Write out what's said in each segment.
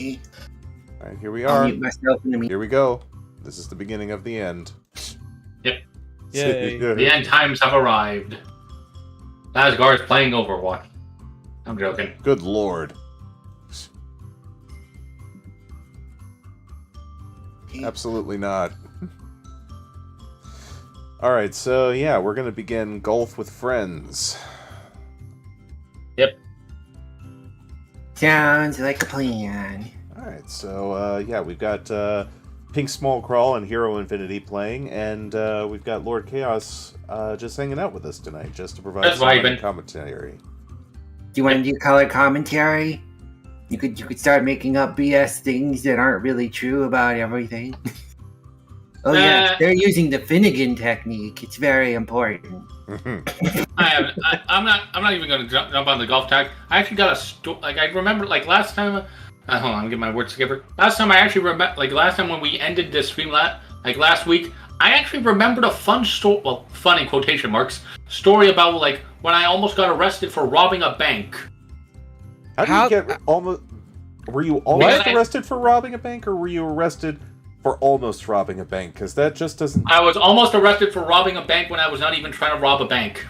All right, here we I'll are. mute myself in the meeting. Here we go. This is the beginning of the end. Yep. Yay. The end times have arrived. Lazgar is playing Overwatch. I'm joking. Good lord. Absolutely not. Alright, so yeah, we're gonna begin Golf with Friends. Yep. Sounds like a plan. Alright, so yeah, we've got Pink Small Crawl and Hero Infinity playing, and we've got Lord Chaos just hanging out with us tonight, just to provide That's some vibing. commentary. Do you want to do color commentary? You could start making up BS things that aren't really true about everything. Oh yeah, they're using the Finnegan technique. It's very important. I'm not even going to jump on the golf tag. I actually got a story. Like, I remember, like, last time. Hold on, I'm getting my words together. Last time I actually remember, like, last time when we ended this stream, last week, I actually remembered a fun story. Well, fun in quotation marks. Story about, like, when I almost got arrested for robbing a bank. How did you get almost? Were you almost arrested for robbing a bank, or were you arrested for almost robbing a bank? Because that just doesn't. I was almost arrested for robbing a bank when I was not even trying to rob a bank.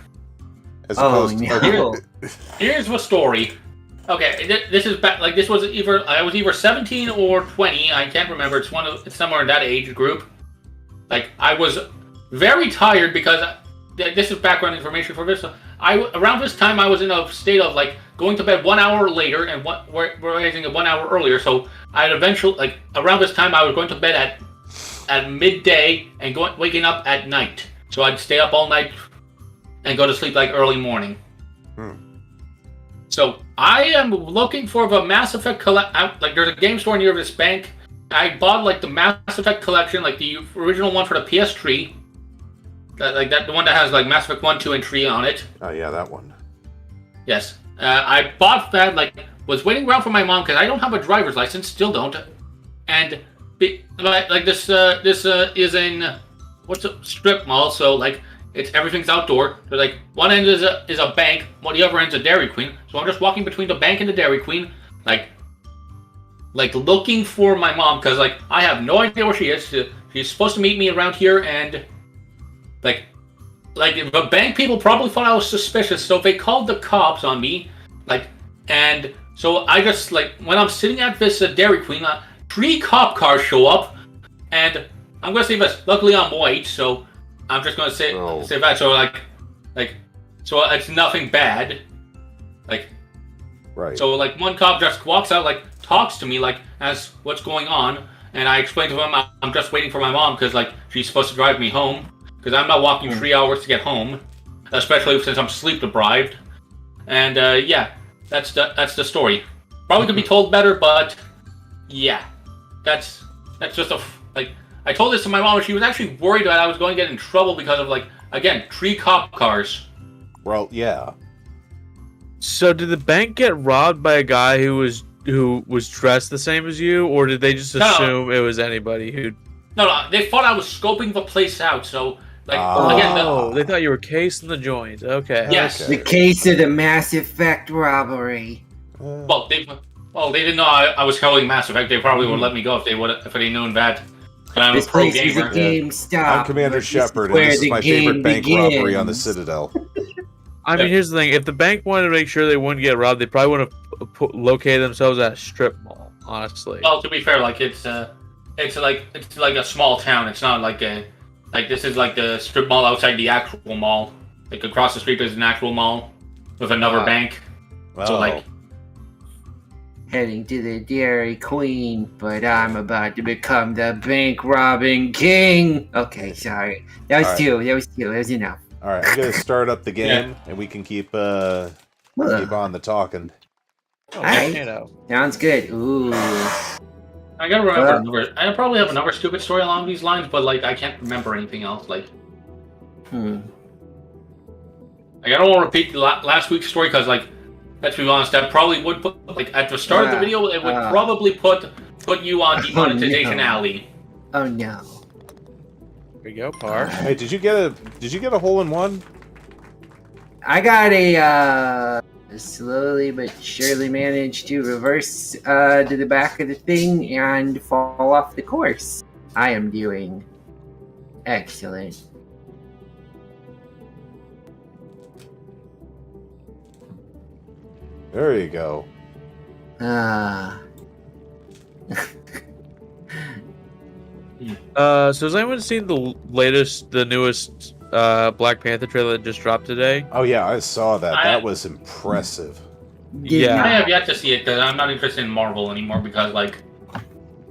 As opposed to. Here's the story. Okay, this is back. Like, this was I was either 17 or 20. I can't remember. It's somewhere in that age group. Like, I was very tired because this is background information for this. Around this time I was in a state of, like, going to bed 1 hour later and rising 1 hour earlier. So I'd eventually, like, around this time I was going to bed at midday and waking up at night. So I'd stay up all night and go to sleep like early morning. So I am looking for the Mass Effect like, there's a game store near this bank. I bought, like, the Mass Effect collection, like the original one for the PS3. The one that has, like, Mass Effect 1, 2, and 3 on it. Oh yeah, that one. Yes. I bought that, like, was waiting around for my mom because I don't have a driver's license, still don't. And this is in what's a strip mall, so, like, everything's outdoor. So, like, one end is a bank, while the other end's a Dairy Queen. So I'm just walking between the bank and the Dairy Queen, like looking for my mom because, like, I have no idea where she is. She's supposed to meet me around here, and like the bank people probably thought I was suspicious, so they called the cops on me, and so I just, like, when I'm sitting at this Dairy Queen, 3 cop cars show up, and I'm gonna say this. Luckily, I'm white, so I'm just gonna say that. So so it's nothing bad, like. Right. So, like, one cop just walks out, like, talks to me, like, as what's going on, and I explain to him I'm just waiting for my mom because, like, she's supposed to drive me home because I'm not walking 3 hours to get home, especially since I'm sleep deprived. And yeah, that's the story. Probably could be told better, but yeah, that's just like, I told this to my mom, and she was actually worried that I was going to get in trouble because of, like, again, 3 cop cars. Well, yeah. So did the bank get robbed by a guy who was dressed the same as you, or did they just assume it was anybody who? No, they thought I was scoping the place out. So, like, again, they thought you were casing the joint. Okay. Yes. The case of the Mass Effect robbery. Well, they didn't know I was holding Mass Effect. They probably would let me go if they known that. But I'm this a pro place gamer. is a GameStop. I'm Commander Shepard, and this is my favorite bank robbery on the Citadel. I mean, here's the thing: if the bank wanted to make sure they wouldn't get robbed, they probably would have located themselves at a strip mall. Honestly. Well, to be fair, like, it's like a small town. It's not like this is like the strip mall outside the actual mall. Like, across the street there's an actual mall with another bank. So, like, heading to the Dairy Queen, but I'm about to become the bank robbing king. Okay, sorry. That was two. That was enough. All right, I'm gonna start up the game, and we can keep on the talking. All right. Sounds good. Ooh. I gotta remember. I probably have another stupid story along these lines, but, like, I can't remember anything else. Like, Like, I don't want to repeat last week's story because, like, let's be honest, that probably would put, like, at the start of the video, it would probably put you on demonetization alley. Oh no. Here we go, Par. Hey, did you get a hole in one? I got a slowly but surely manage to reverse to the back of the thing and fall off the course. I am doing excellent. There you go. Ah. So has anyone seen the newest Black Panther trailer that just dropped today? Oh yeah, I saw that. That was impressive. Yeah. I have yet to see it because I'm not interested in Marvel anymore because like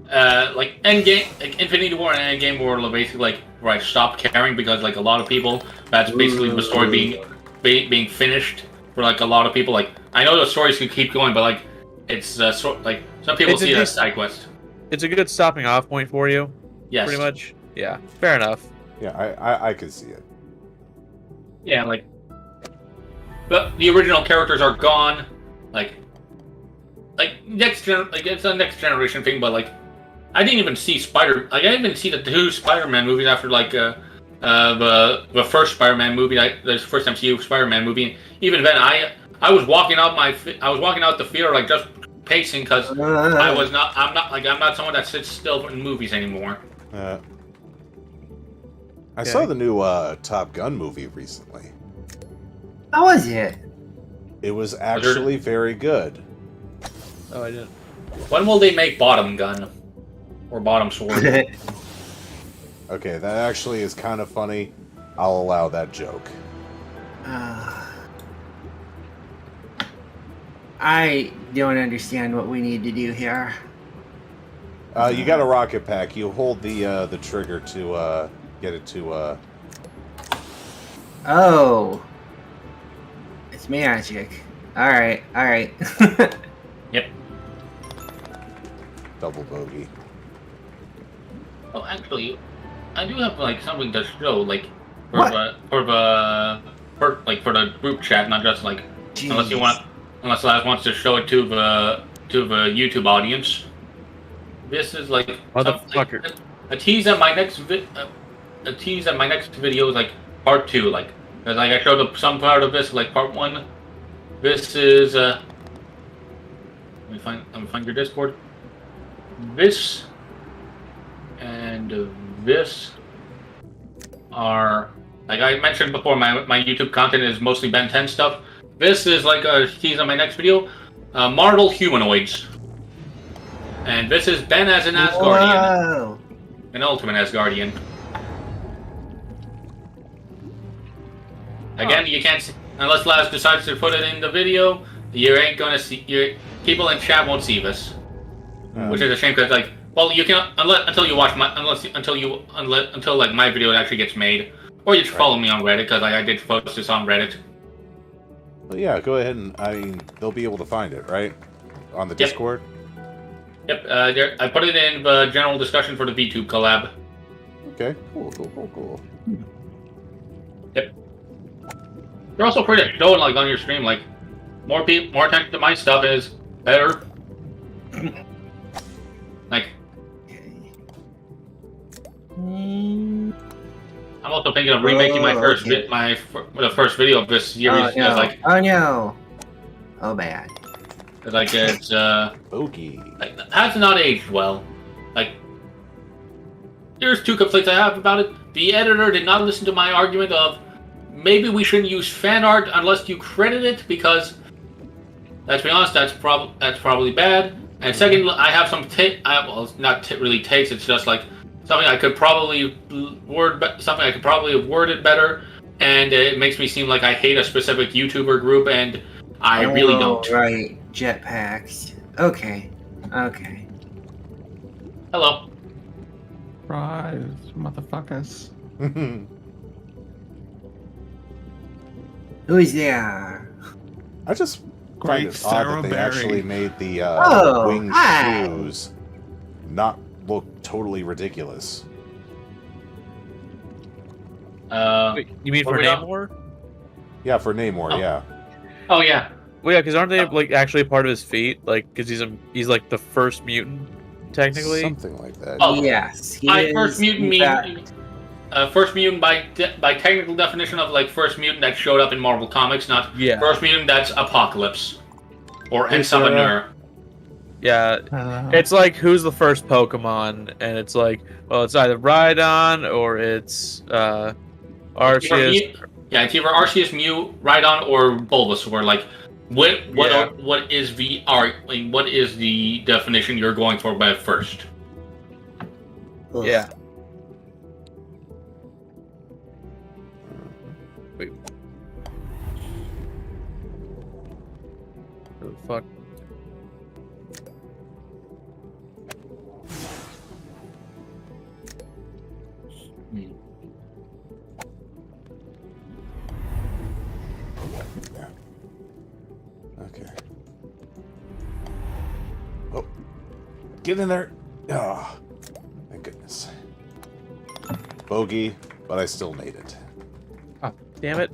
Endgame, like Infinity War and Endgame were basically like where I stopped caring because like a lot of people, that's basically the story being finished for like a lot of people. Like I know the stories can keep going, but like it's like some people see it as side quest. It's a good stopping off point for you. Yes. Pretty much. Yeah. Fair enough. Yeah, I could see it. Yeah, like, but the original characters are gone. Like it's a next generation thing. But like, I didn't even see I didn't even see the two Spider-Man movies after like the first Spider-Man movie, the first MCU Spider-Man movie. Even then, I was walking out the theater like just pacing because I'm not someone that sits still in movies anymore. I saw the new Top Gun movie recently. How was it? It was actually very good. Oh, I didn't. When will they make Bottom Gun or Bottom Sword? Okay, that actually is kind of funny. I'll allow that joke. I don't understand what we need to do here. You got a rocket pack. You hold the trigger to get it to. Oh, it's magic. All right. Yep. Double bogey. Oh, actually, I do have like something to show, like for the group chat, not just like Jeez. unless Laz wants to show it to the YouTube audience. This is like Motherfucker. a tease at my next video is like part 2, like because like I showed some part of this like part 1. This is let me find your Discord. This and this are, like I mentioned before, my YouTube content is mostly Ben 10 stuff. This is like a tease on my next video, Marvel humanoids. And this is Ben as an Asgardian. Whoa. An ultimate Asgardian. Again, you can't see, unless Laz decides to put it in the video, you ain't gonna see, people in chat won't see this. Which is a shame because like, well, you can until like my video actually gets made, or you follow me on Reddit because I did post this on Reddit. Well, yeah, go ahead and they'll be able to find it, right? On the Discord. Yep. I put it in the general discussion for the VTube collab. Okay. Cool. Yep. You're also free to show it like on your stream, like more attention to my stuff is better. Like. I'm also thinking of remaking my first the first video of this series. Oh no! Like, oh no! Oh bad. Like it's Bogey. like, has not aged well. Like there's two conflicts I have about it. The editor did not listen to my argument of maybe we shouldn't use fan art unless you credit it because let's be honest, that's probably bad. And second, I have some well, it's not really takes. It's just like something I could probably have worded better, and it makes me seem like I hate a specific YouTuber group, and I really don't. Right, jetpacks. Okay. Hello. Rise, motherfuckers. Who's there? I just find it odd that they actually made the winged shoes not look totally ridiculous. Wait, you mean for Namor? Yeah, for Namor, yeah. Oh yeah. Well, yeah, because aren't they like actually part of his feet? Like, because he's like the first mutant, technically. Something like that. Oh yes. My first mutant first mutant by technical definition of like first mutant that showed up in Marvel Comics, not first mutant that's Apocalypse or Examiner. Yeah, it's like who's the first Pokemon, and it's like, well, it's either Rhydon or it's Arceus. Yeah, it's either Arceus, Mew, Rhydon, or Bulbasaur. Like, what is the definition you're going for by first? Yeah. Wait. What the fuck? Okay. Oh, get in there! Oh, thank goodness. Bogey, but I still made it. Oh, damn it.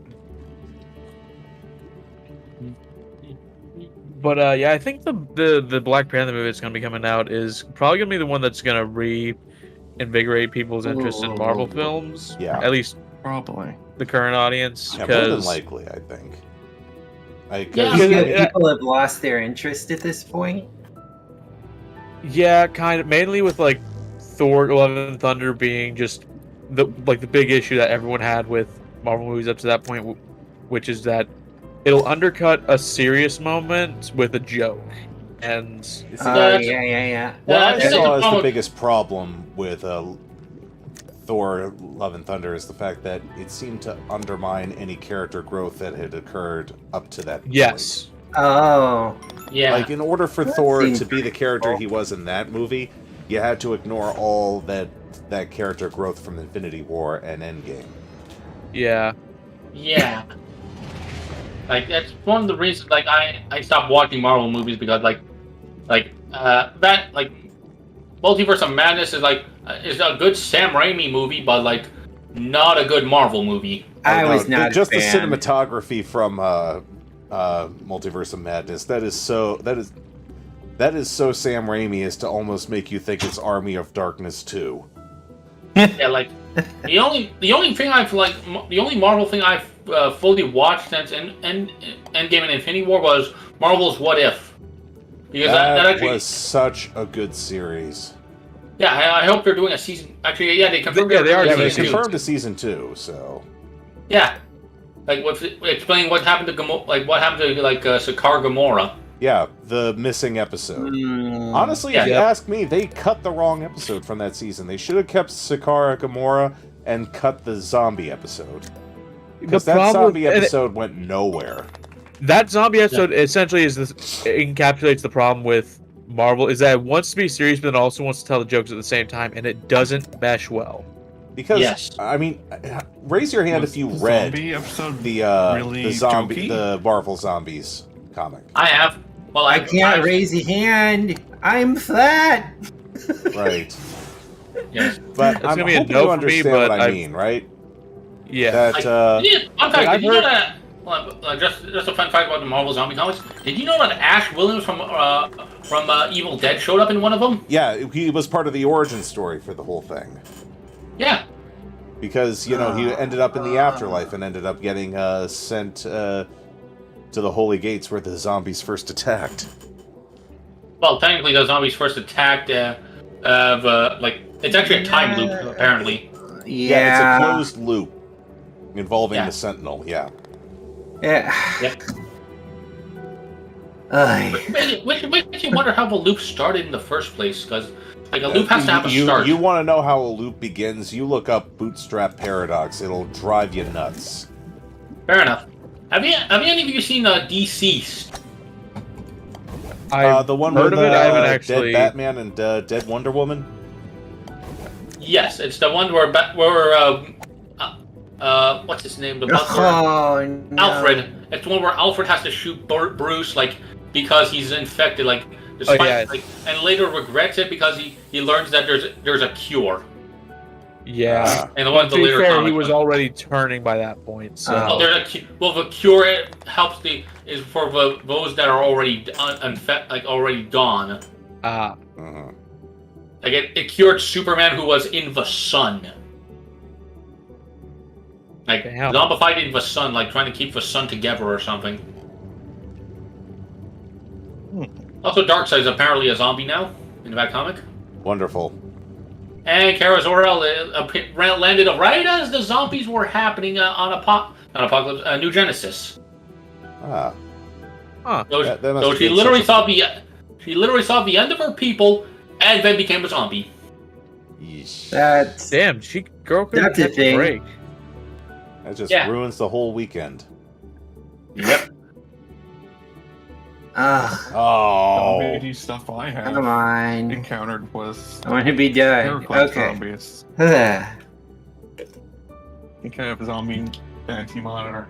But yeah, I think the Black Panther movie that's gonna be coming out is probably gonna be the one that's gonna reinvigorate people's interest in Marvel films. Yeah. At least Probably. the current audience. Yeah, more than likely, I think. People have lost their interest at this point. Yeah, kind of. Mainly with like Thor: Love and Thunder being just the big issue that everyone had with Marvel movies up to that point, which is that it'll undercut a serious moment with a joke. And yeah. What I saw as the biggest problem with Thor: Love and Thunder is the fact that it seemed to undermine any character growth that had occurred up to that point. Yes. Oh. Yeah. Like, in order for Thor to be the character he was in that movie, you had to ignore all that character growth from Infinity War and Endgame. Yeah. Yeah. Like, that's one of the reasons, like, I stopped watching Marvel movies because, Multiverse of Madness is a good Sam Raimi movie, but, like, not a good Marvel movie. I was not just a fan. the cinematography from Multiverse of Madness. That is so Sam Raimi as to almost make you think it's Army of Darkness 2. Yeah, like the only Marvel thing I've fully watched since Endgame and Infinity War was Marvel's What If. Because that actually was such a good series. Yeah, I hope they're doing a season. Actually, yeah, they confirmed. Yeah, they are. Yeah, they season confirmed a season 2. So. Yeah, like explaining what happened to Sakaar Gamora. Yeah, the missing episode. Honestly, if you ask me, they cut the wrong episode from that season. They should have kept Sakaar Gamora and cut the zombie episode. Because that zombie episode went nowhere. That zombie episode essentially encapsulates the problem with Marvel, is that it wants to be serious, but it also wants to tell the jokes at the same time, and it doesn't mesh well. Because, I mean, raise your hand if you read the zombie, the Marvel Zombies comic. I have. Well, I can't raise a hand. I'm fat. Right. Yes. But I'm hoping you understand what I mean, right? Yeah. Did you know that? Just a fun fact about the Marvel Zombie comics. Did you know that Ash Williams from Evil Dead showed up in one of them? Yeah, he was part of the origin story for the whole thing. Yeah. Because, he ended up in the afterlife and ended up getting sent to the Holy Gates where the zombies first attacked. Well, technically the zombies first attacked it's actually a time loop, apparently. Yeah, it's a closed loop involving the Sentinel, Yeah. Which makes you wonder how the loop started in the first place, because a loop has to have a start. You want to know how a loop begins? You look up Bootstrap Paradox. It'll drive you nuts. Fair enough. Have any of you seen Deceased? The one with I haven't actually... Dead Batman and Dead Wonder Woman? Yes, it's the one where what's his name? The butler. Oh, no. Alfred. It's the one where Alfred has to shoot Bruce, because he's infected, despite, and later regrets it because he learns that there's a cure. Yeah. And the one to be fair, he was already turning by that point. So. The cure helps is for those that are already already gone. Ah. Uh-huh. It cured Superman, who was in the sun. Like Damn. zombified the sun, like trying to keep the sun together or something. Also, Darkseid's apparently a zombie now in that comic. Wonderful. And Kara Zor-El landed right as the zombies were happening on Apocalypse, New Genesis. Ah. Huh. So she literally saw the end of her people, and then became a zombie. Yeesh. That's Damn, girl couldn't That's a catch a thing. break. That just Yeah. ruins the whole weekend. Yep. ugh. Oh. Zombie stuff I have Come on. encountered was I want to be done. Heracles Okay. zombies. Ugh. You kind of have a zombie anti-monitor.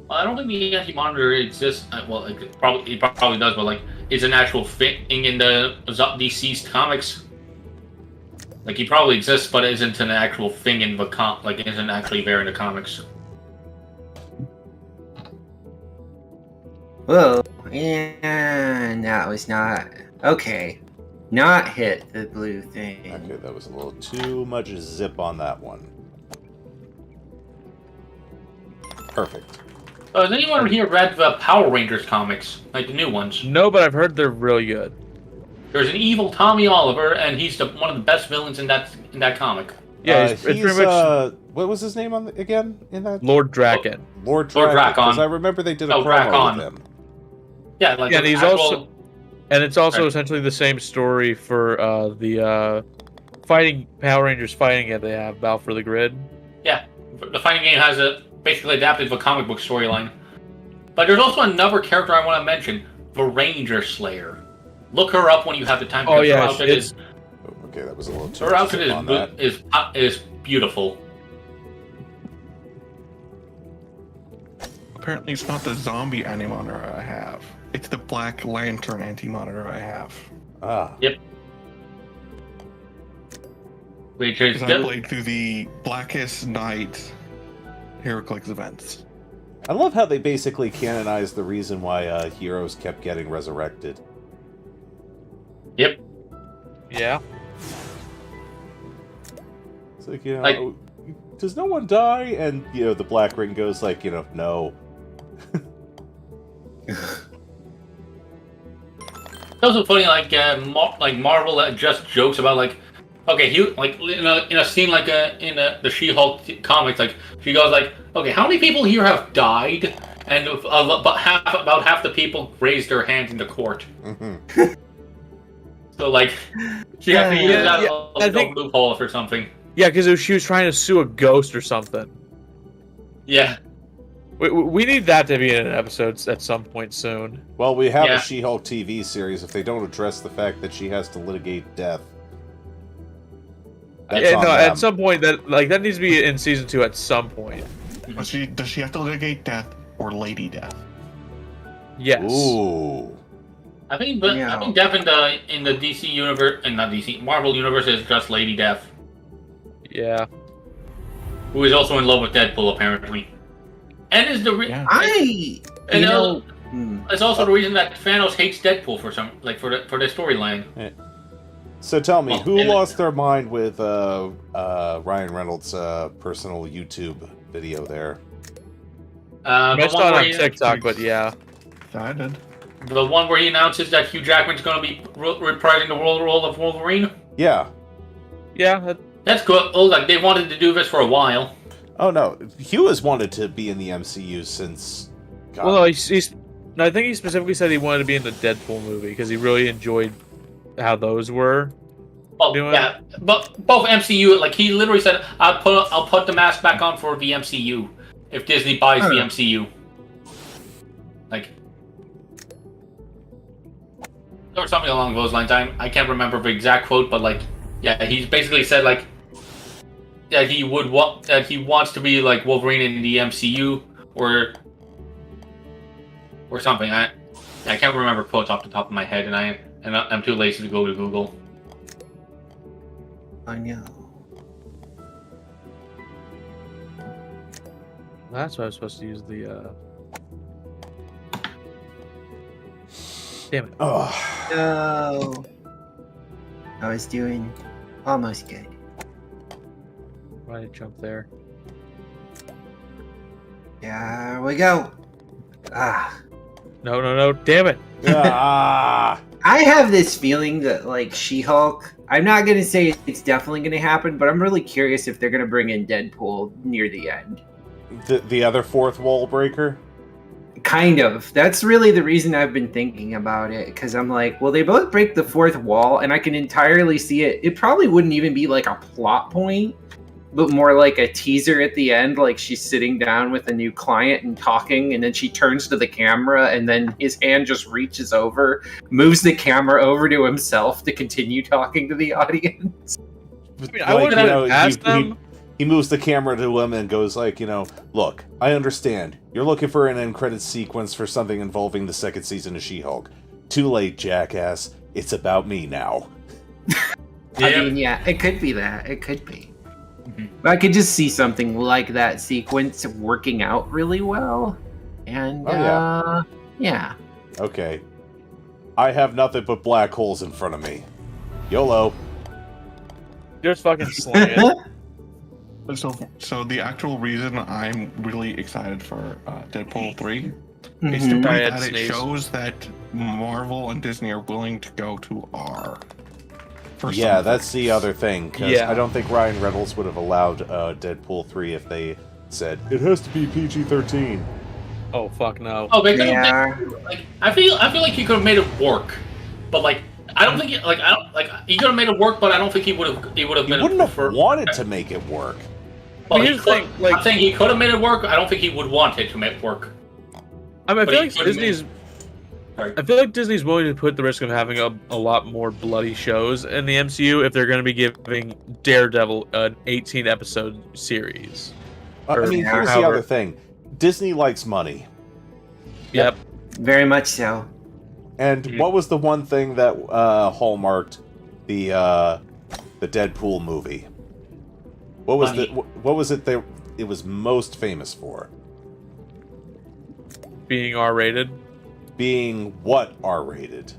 Well, I don't think the anti-monitor exists. Well, it probably does, but like, it's an actual thing in the DC's comics. Like, he probably exists, but it isn't an actual thing in the like, it isn't actually there in the comics. Whoa. And that was not okay. Not hit the blue thing. Okay, that was a little too much zip on that one. Perfect. Has anyone here read the Power Rangers comics, like the new ones? No, but I've heard they're really good. There's an evil Tommy Oliver, and he's one of the best villains in that comic. Yeah, it's pretty much what was his name again in that? Lord Draken. Lord Lord Drakon. Because Drakon. I remember they did a Oh, promo Drakon. with him. Yeah, like Yeah, and the he's actual- also, and it's also Right. essentially the same story for the fighting Power Rangers fighting it. They have Battle for the Grid. Yeah, the fighting game has basically adapted the comic book storyline. But there's also another character I want to mention, the Ranger Slayer. Look her up when you have the time. Oh, because yeah, her outfit it's- Okay, that was a little too her much outfit zip on that. is beautiful. Apparently, it's not the zombie anti-monitor I have. It's the Black Lantern anti-monitor I have. Ah. Which is Because I played through the Blackest Night Heracles events. I love how they basically canonized the reason why heroes kept getting resurrected. Yep. Yeah. It's like, you know, Like- does no one die? And, you know, the Black Ring goes like, you know, no. It's also funny, like Marvel just jokes about like, okay, like in a scene like in the She-Hulk comics, like she goes like, okay, how many people here have died? And about half the people raised their hands in the court. Mhm. So like, she has to use Yeah, that yeah, as I a think- loophole or something. Yeah, because she was trying to sue a ghost or something. Yeah. We need that to be in an episode at some point soon. Well, we have Yeah. a She-Hulk TV series. If they don't address the fact that she has to litigate death, that's Yeah, on no, them. at some point that needs to be in season 2 at some point. Does she have to litigate death or Lady Death? Yes. Ooh. I think Death in the DC universe, and not DC, Marvel universe is just Lady Death, Yeah. who is also in love with Deadpool apparently, and is the Yeah. it's also the reason that Thanos hates Deadpool for the storyline. So tell me, Well, who and- lost their mind with Ryan Reynolds' personal YouTube video there? I The saw one it where on he- TikTok, but yeah. I did. The one where he announces that Hugh Jackman's going to be reprising the role of Wolverine. Yeah. Yeah, That's cool. Oh, like they wanted to do this for a while. Oh no, Hugh has wanted to be in the MCU since. God. well, no, I think he specifically said he wanted to be in the Deadpool movie because he really enjoyed how those were. Well, Doing- yeah, but both MCU, like he literally said, I'll put the mask back on for the MCU if Disney buys the MCU. Like, or something along those lines. I can't remember the exact quote, but like, yeah, he basically said like that he wants to be like Wolverine in the MCU or something. I can't remember quotes off the top of my head, and I'm too lazy to go to Google. I know. That's why I was supposed to use the. Damn it. Oh. No. I was doing almost good. Why did I jump there? There we go. Ah. No, damn it. Ah. I have this feeling that, like, She-Hulk, I'm not going to say it's definitely going to happen, but I'm really curious if they're going to bring in Deadpool near the end. The other fourth wall breaker? Kind of. That's really the reason I've been thinking about it, because I'm like, well, they both break the fourth wall, and I can entirely see it. It probably wouldn't even be like a plot point, but more like a teaser at the end, like she's sitting down with a new client and talking, and then she turns to the camera, and then his hand just reaches over, moves the camera over to himself to continue talking to the audience. I mean, I wouldn't have asked them. He moves the camera to him and goes like, look, I understand. You're looking for an end credit sequence for something involving the second season of She-Hulk. Too late, jackass. It's about me now. I mean, yeah, it could be that. It could be. But I could just see something like that sequence working out really well. And, yeah. Okay. I have nothing but black holes in front of me. YOLO. Just fucking slaying. So the actual reason I'm really excited for Deadpool 3 is Mhm. the Sorry, I fact had that to it sneeze. shows that Marvel and Disney are willing to go to R. For Yeah, something. that's the other thing, because Yeah. I don't think Ryan Reynolds would have allowed Deadpool 3 if they said, it has to be PG-13. Oh fuck no. Oh, they could Yeah. like I feel like he could have made it work, but like I don't think he could have made it work, but I don't think he would have He been wouldn't have wanted to make it work. Well, But here's the thing, like- I'm saying he could have made it work. I don't think he would want it to make it work. I mean, I But feel he like couldn't Disney's. Sorry. I feel like Disney's willing to put the risk of having a lot more bloody shows in the MCU if they're going to be giving Daredevil an 18-episode series. I mean, here's the however- other thing. Disney likes money. Yep. Very much so. And Mhm. what was the one thing that hallmarked the Deadpool movie? What was Money. what was it that it was most famous for? Being R-rated. Being what R-rated?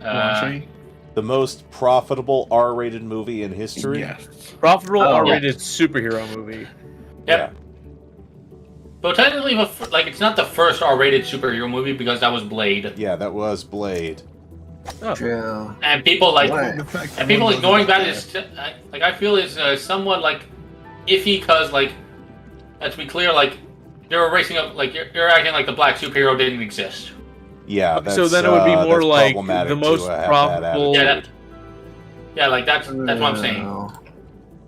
Actually, The most profitable R-rated movie in history? yes. Profitable Oh. R-rated superhero movie. Yep. But technically, it's not the first R-rated superhero movie because that was Blade, Yeah, that was Blade. Oh. True. and people like What? The fact and people one ignoring that doesn't is like I feel is somewhat like iffy because like let's be clear, like you're erasing up like you're acting like the black superhero didn't exist. Yeah, that's, So then it would be more that's like problematic the most to have that profitable- attitude. Yeah, like that's what I'm saying. No.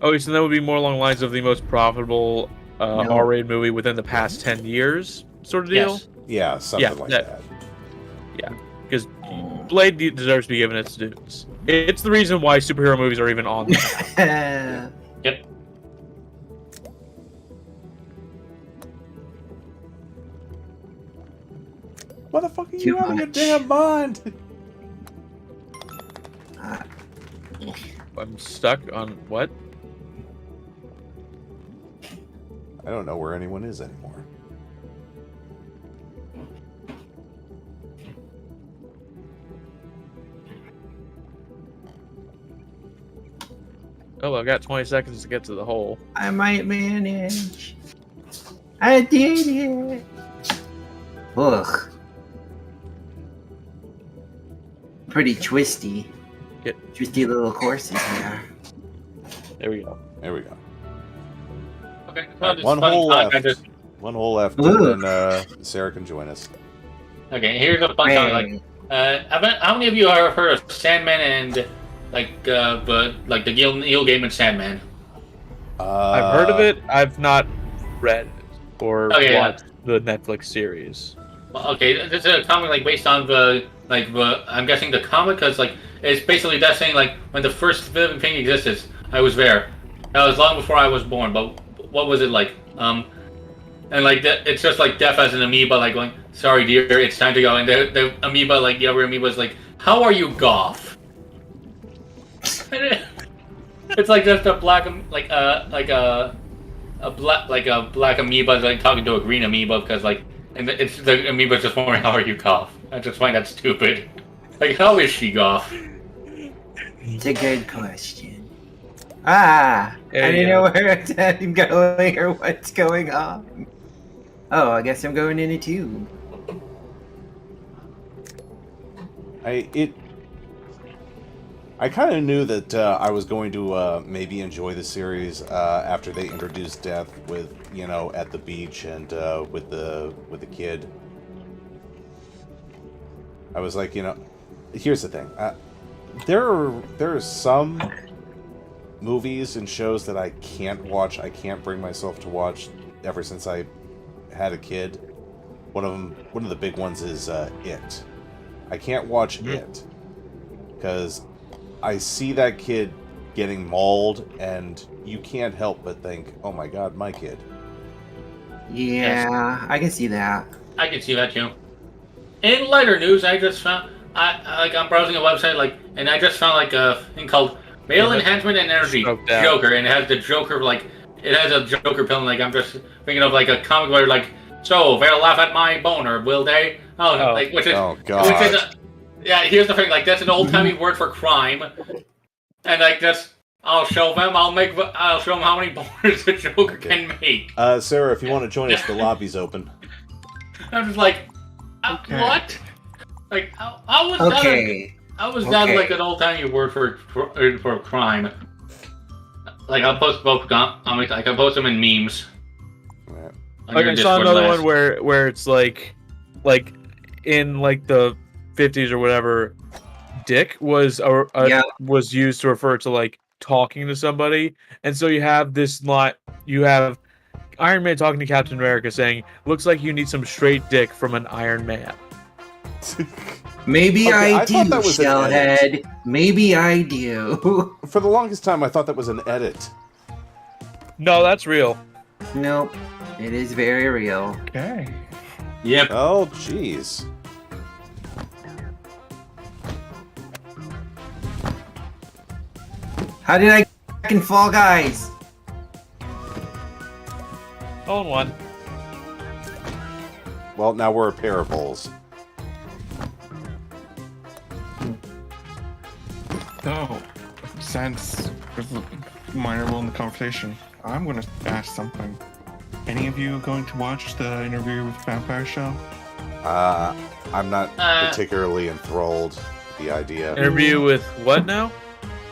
Oh, so that would be more along the lines of the most profitable No. R-rated movie within the past 10 years, sort of deal. Yes. Yeah, something Yeah, like that- that. Because Blade deserves to be given its dues. It's the reason why superhero movies are even on there. Yep. Motherfucker, Too you out of your much. damn mind! I'm stuck on what? I don't know where anyone is anymore. Oh, I've got 20 seconds to get to the hole. I might manage. I did it. Ugh. Pretty twisty. Twisty little courses there. There we go. There we go. Okay. One hole left. One hole left, Ooh. and then Sarah can join us. Okay, here's a fun comment. Like, how many of you have heard of Sandman and but the Neil Gaiman Sandman? I've heard of it. I've not read it or Okay, yeah. watched the Netflix series. Well, okay, this is a comic like based on the I'm guessing the comic because like it's basically that saying like when the first living thing existed, I was there. That was long before I was born. But what was it like? And like it's just like death as an amoeba, like going, "Sorry, dear, it's time to go." And the amoeba, like the other amoeba, is like, "How are you, Goff?" It's like just a black, like a black amoeba like talking to a green amoeba because like, and it's the amoeba just wondering, "How are you, Goff?" I just find that stupid. Like, how is she, Goff? It's a good question. I There you didn't know go. where I'm going or what's going on. Oh, I guess I'm going in a tube. I kind of knew that I was going to maybe enjoy the series after they introduced death with, at the beach and with the kid. I was like, here's the thing. There are some movies and shows that I can't watch. I can't bring myself to watch ever since I had a kid. One of the big ones is It. I can't watch It because I see that kid getting mauled, and you can't help but think, "Oh my God, my kid." Yeah, I can see that. I can see that too. In lighter news, I just found I'm browsing a website and I just found a thing called Male Enhancement and Energy Joker, and it has the Joker it has a Joker pill, and I'm just thinking of a comic where so they'll laugh at my boner, will they? Which is Oh God. yeah. Here's the thing, that's an old timey word for crime, and I'll show them. I'll show them how many boners the Joker can make. Sarah, if you want to join us, the lobby's open. I'm just what? I was Okay. that an old timey word for crime. I'll post both comics. I can post them in memes. Yeah. I saw another one where it's in the 50s or whatever, dick was was used to refer to talking to somebody, and so you have this lot. You have Iron Man talking to Captain America saying, "Looks like you need some straight dick from an Iron Man." Maybe I do, thought that was Shellhead. Maybe I do. For the longest time, I thought that was an edit. No, that's real. Nope. It is very real. Okay. Yep. Oh, jeez. How did I fucking Fall Guys? All in one. Well, now we're a pair of bowls. So, since there's a minor role in the conversation, I'm going to ask something. Any of you going to watch the Interview with Vampire show? I'm not particularly enthralled with the idea. Interview with what now?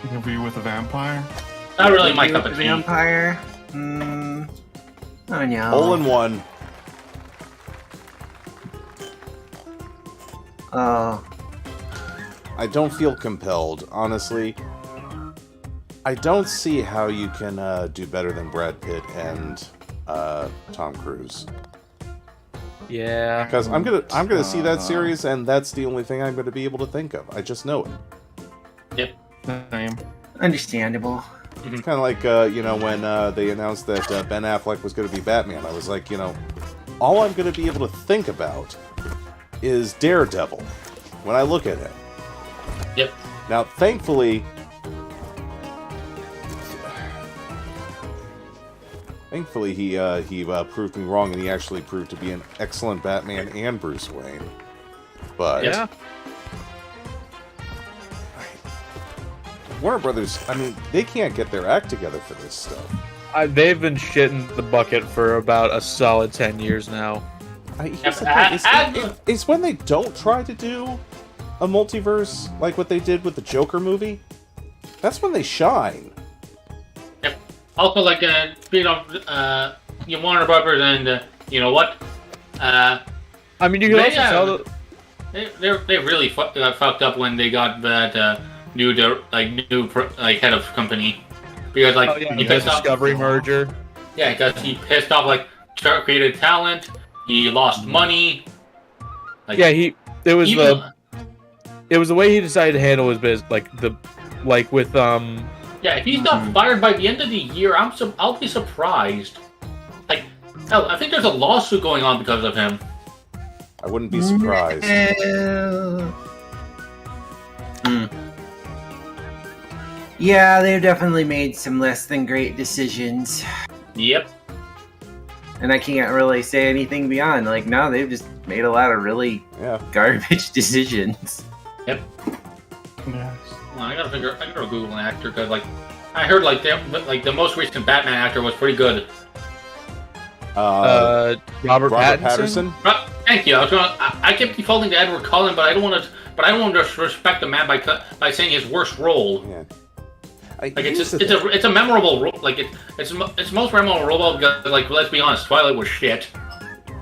Interview with a Vampire? Not really my cup of tea. Vampire? Oh no. Hole in one. Oh. I don't feel compelled, honestly. I don't see how you can do better than Brad Pitt and Tom Cruise. Yeah. Because I'm gonna see that series, and that's the only thing I'm gonna be able to think of. I just know it. Yep. Same. Understandable. It's kind of like when they announced that Ben Affleck was going to be Batman. I was like, all I'm going to be able to think about is Daredevil when I look at him. Yep. Now, thankfully, he proved me wrong, and he actually proved to be an excellent Batman and Bruce Wayne. But Yeah. Warner Brothers, they can't get their act together for this stuff. They've been shitting the bucket for about a solid 10 years now. Here's the thing, it's when they don't try to do a multiverse like what they did with the Joker movie. That's when they shine. Yep. Also, speaking of Warner Brothers, and you know what? You can also tell that they really got fucked up when they got that new head of company, because he the pissed Discovery off, merger. Yeah, because he pissed off created talent. He lost money. It was the way he decided to handle his business, with Yeah, if he's not fired by the end of the year, I'll be surprised. Hell, I think there's a lawsuit going on because of him. I wouldn't be surprised. Yeah, they've definitely made some less than great decisions. Yep. And I can't really say anything beyond. No, they've just made a lot of really garbage decisions. Yep. Yes. Well, I gotta Google an actor because like I heard like the most recent Batman actor was pretty good. Robert Pattinson. Thank you. I kept defaulting to Edward Cullen, but I don't want to. But I don't want to disrespect the man by saying his worst role. Yeah. Like it's a memorable role. Like it's most memorable role because like let's be honest, Twilight was shit.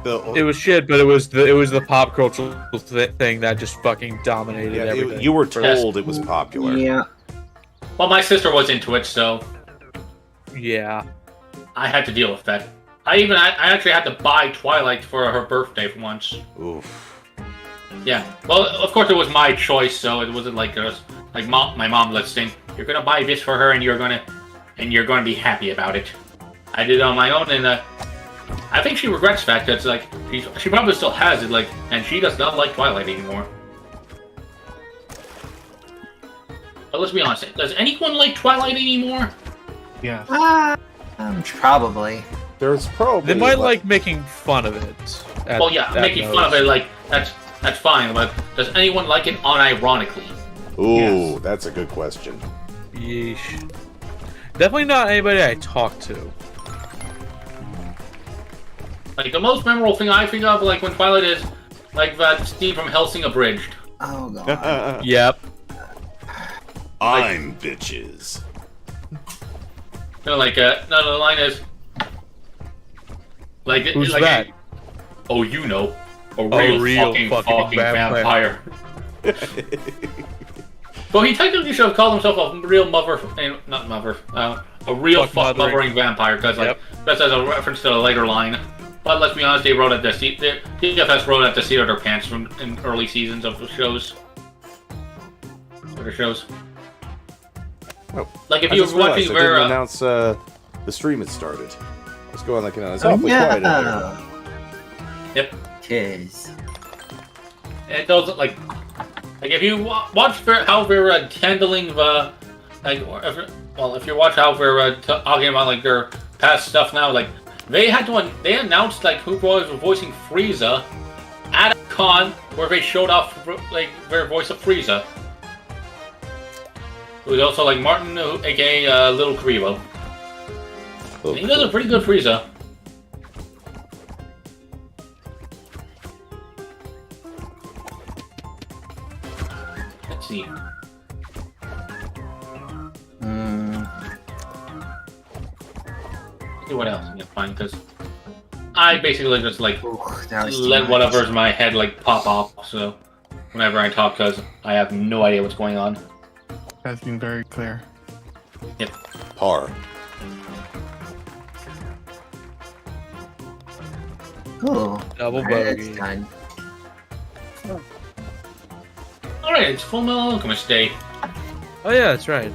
It was shit, but it was the pop culture thing that just fucking dominated everything. You were told it was popular. Yeah. Well, my sister was into it, so yeah, I had to deal with that. I actually had to buy Twilight for her birthday for once. Oof. Yeah. Well, of course it was my choice, so it wasn't like my mom listing. You're gonna buy this for her, and you're gonna be happy about it. I did it on my own, and I think she regrets that. That's like she probably still has it, like, and she does not like Twilight anymore. But let's be honest, does anyone like Twilight anymore? Yeah. Probably. There's probably they might like making fun of it. Well, yeah, making fun of it, like that's fine. But does anyone like it unironically? Ooh, Yes. That's a good question. Yeesh. Definitely not anybody I talk to. Like the most memorable thing I think of, like when Twilight is like that scene from Helsing Abridged. Oh god. Yep. I'm bitches. You know, like no, the line is like Who's like that? Oh, you know, a real fucking vampire. Well, he technically should have called himself a real a real fuck-mothering vampire, because like that's as a reference to the later line. But let's be honest, they wrote at the DFS wrote at the seat of their pants in early seasons of the shows. Oh, like if you were watching I where didn't announce the stream had started. Let's go on like it's awfully quiet in here. Yep. Tis. It does like if you watch how they're handling the if you watch how they're talking about like their past stuff now, like they announced like who was voicing Frieza at a con where they showed off like their voice of Frieza. It was also like Martin, aka Little Karibo. He does a pretty good Frieza. Let's see. Let's see what else I can find, because I basically just like let whatever's in my head like pop off. So whenever I talk, because I have no idea what's going on. Has been very clear. Yep. Par. Cool. Double Alright, bogey. that's done. Alright, it's Full Metal Alchemist Day. Oh yeah, that's right.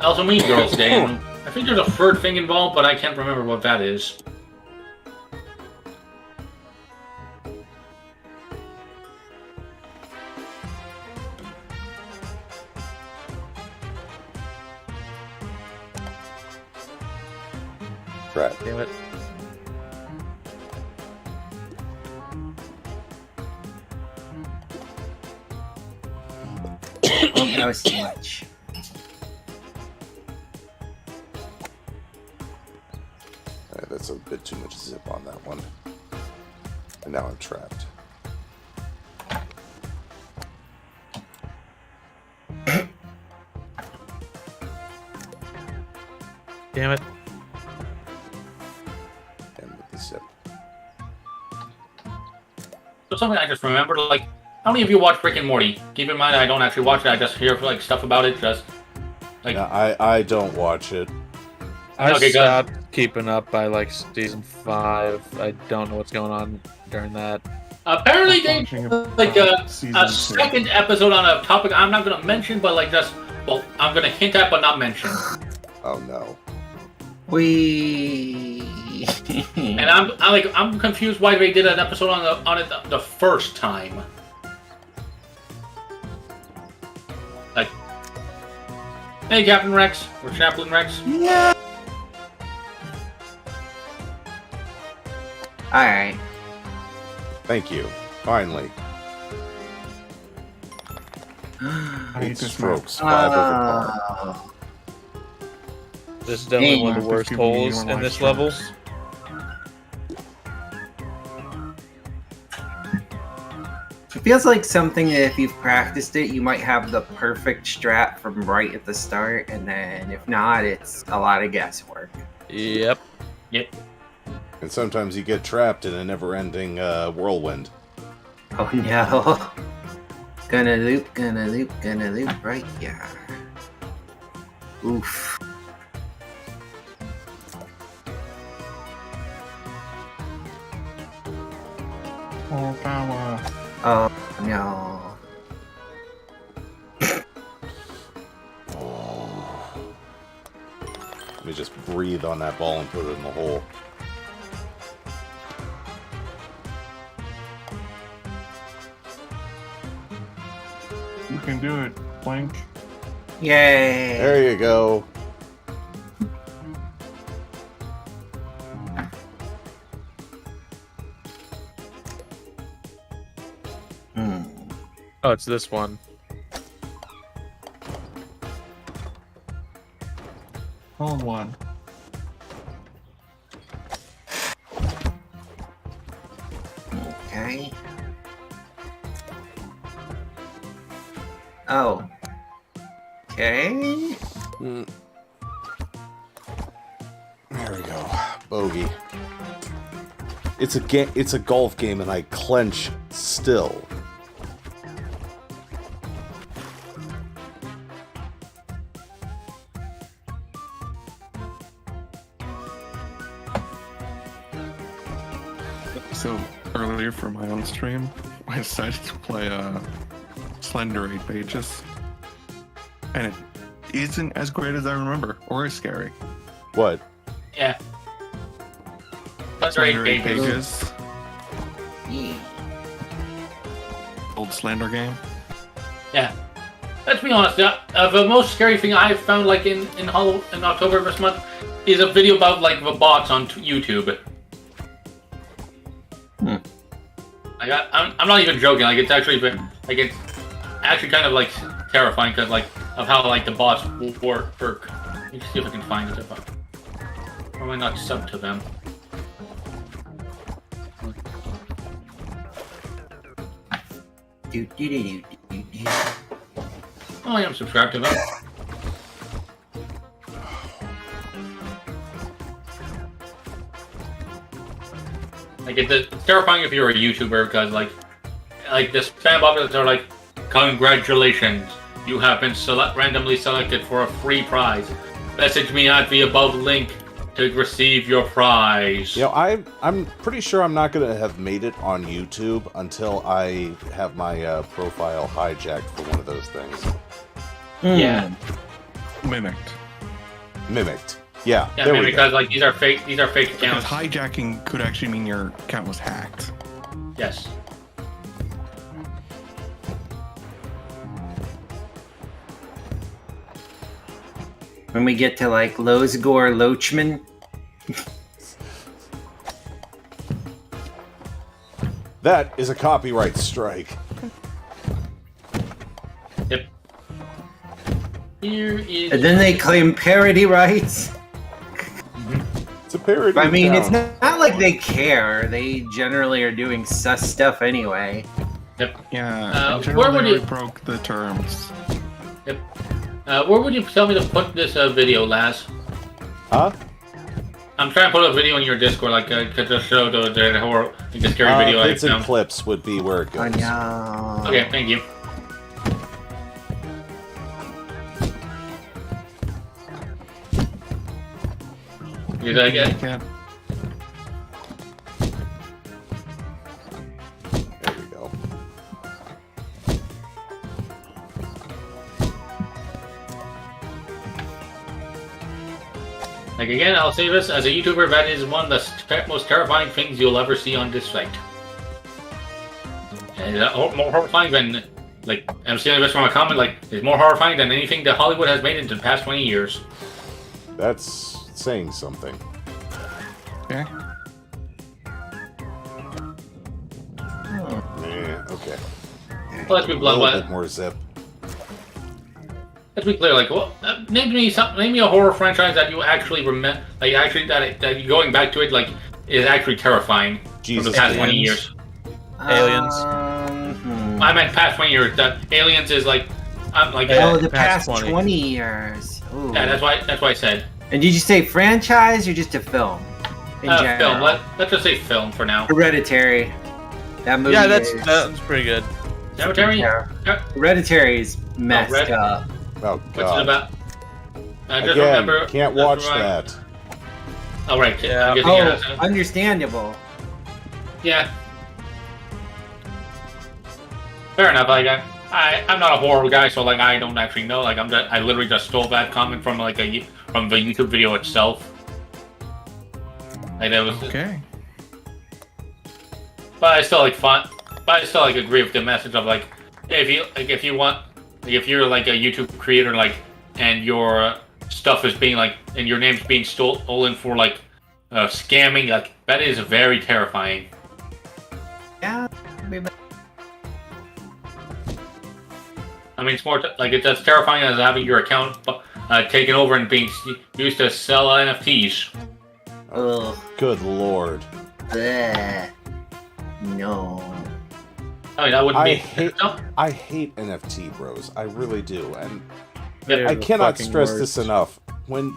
Also Mean Girls Day. And I think there's a third thing involved, but I can't remember what that is. Right. Damn it. Oh, that was too much. Alright, that's a bit too much zip on that one. And now I'm trapped. Damn it. And with the zip. So something I just remembered, like, how many of you watch Rick and Morty? Keep in mind, I don't actually watch it. I just hear like stuff about it. Just like No, I don't watch it. I Okay, go ahead. stopped keeping up by like season 5. I don't know what's going on during that. apparently they Watching like season a 2. second episode on a topic I'm not gonna mention, but like just I'm gonna hint at but not mention. Oh no. And I'm confused why they did an episode on it the first time. Like, hey Captain Rex or Chaplain Rex. Yeah. Alright. Thank you. Finally. I 8 hate this map. strokes, 5 over par. Oh. This is definitely one of the Map is worst giving me holes more in life this level. strokes. It feels like something that if you've practiced it, you might have the perfect strat from right at the start, and then if not, it's a lot of guesswork. Yep. And sometimes you get trapped in a never-ending whirlwind. Oh no. Gonna loop right here. Oof. Oh, power. Oh no. Let me just breathe on that ball and put it in the hole. You can do it, Blank. Yay! There you go. Hmm. Oh, it's this one. Hole one. Okay. Oh. Okay. Mm. There we go. Bogey. It's a golf game, and I clench still. So earlier for my own stream, I decided to play Slender 8 pages, and it isn't as great as I remember, or as scary. What? Yeah. That's right, Slender 8 baby. pages, Yeah. old Slender game. Yeah. Let's be honest. The most scary thing I've found, like in October this month, is a video about like the bots on YouTube. Hmm. Like I'm not even joking. Like it's actually kind of like terrifying because like of how like the bots work. Let me see if I can find it. Or am I not sub to them? Do. Oh, I am subscribed to them. Like it's terrifying if you're a YouTuber because like the spam bots are like, congratulations, you have been randomly selected for a free prize. Message me at the above link to receive your prize. You know, I'm pretty sure I'm not going to have made it on YouTube until I have my profile hijacked for one of those things. Yeah. Mimicked. Mimicked. Yeah, Yeah, there maybe we go. because like these are fake Because accounts. hijacking could actually mean your account was hacked. Yes. When we get to like Lazgar Lockman. That is a copyright strike. Yep. Here is. And then they claim parody rights. It's a parody. I mean, account. it's not like they care. They generally are doing sus stuff anyway. Yep. Yeah, in where general, would they you- broke the terms. Yep. Where would you tell me to put this video, Laz? Huh? I'm trying to put a video in your Discord, like to just show the horror, like the scary video I Bits and found. clips would be where it goes. Oh no. Okay, thank you. Do that again. Yeah. There we go. Like again, I'll say this, as a YouTuber, that is one of the most terrifying things you'll ever see on this site. And more horrifying than, like, I'm seeing this from a comment, like, it's more horrifying than anything that Hollywood has made in the past 20 years. That's saying something. Okay. Yeah, okay. Well, let's be A blunt, little but bit more zip. let's be clear. Like, name me a horror franchise that you actually remember. Like, actually, that you going back to it like is actually terrifying Jesus. from the past 20 years. Aliens. I meant past 20 years. That Aliens is like, the past 20 years. Ooh. Yeah, that's why I said. And did you say franchise or just a film? In general? Film. Let's just say film for now. Hereditary. That movie. Yeah, that's pretty good. Hereditary. Hereditary is messed up. Oh What's it God. about? I just Again, remember. can't watch that. Oh right. Yeah. Understandable. Yeah. Fair enough. Like I'm not a horror guy, so like I don't actually know. Like I literally just stole that comment from from the YouTube video itself. Like that was Okay. But I still like fun. But I still like agree with the message of like if you're like a YouTube creator like and your stuff is being like and your name's being stolen for like scamming, like that is very terrifying. Yeah. I mean, it's more like it's as terrifying as having your account taken over and being used to sell NFTs. Ugh. Good Lord. Bleh. No. I mean, that wouldn't I be. hate NFT, bros. I really do, and They're I the cannot fucking stress worst. this enough. When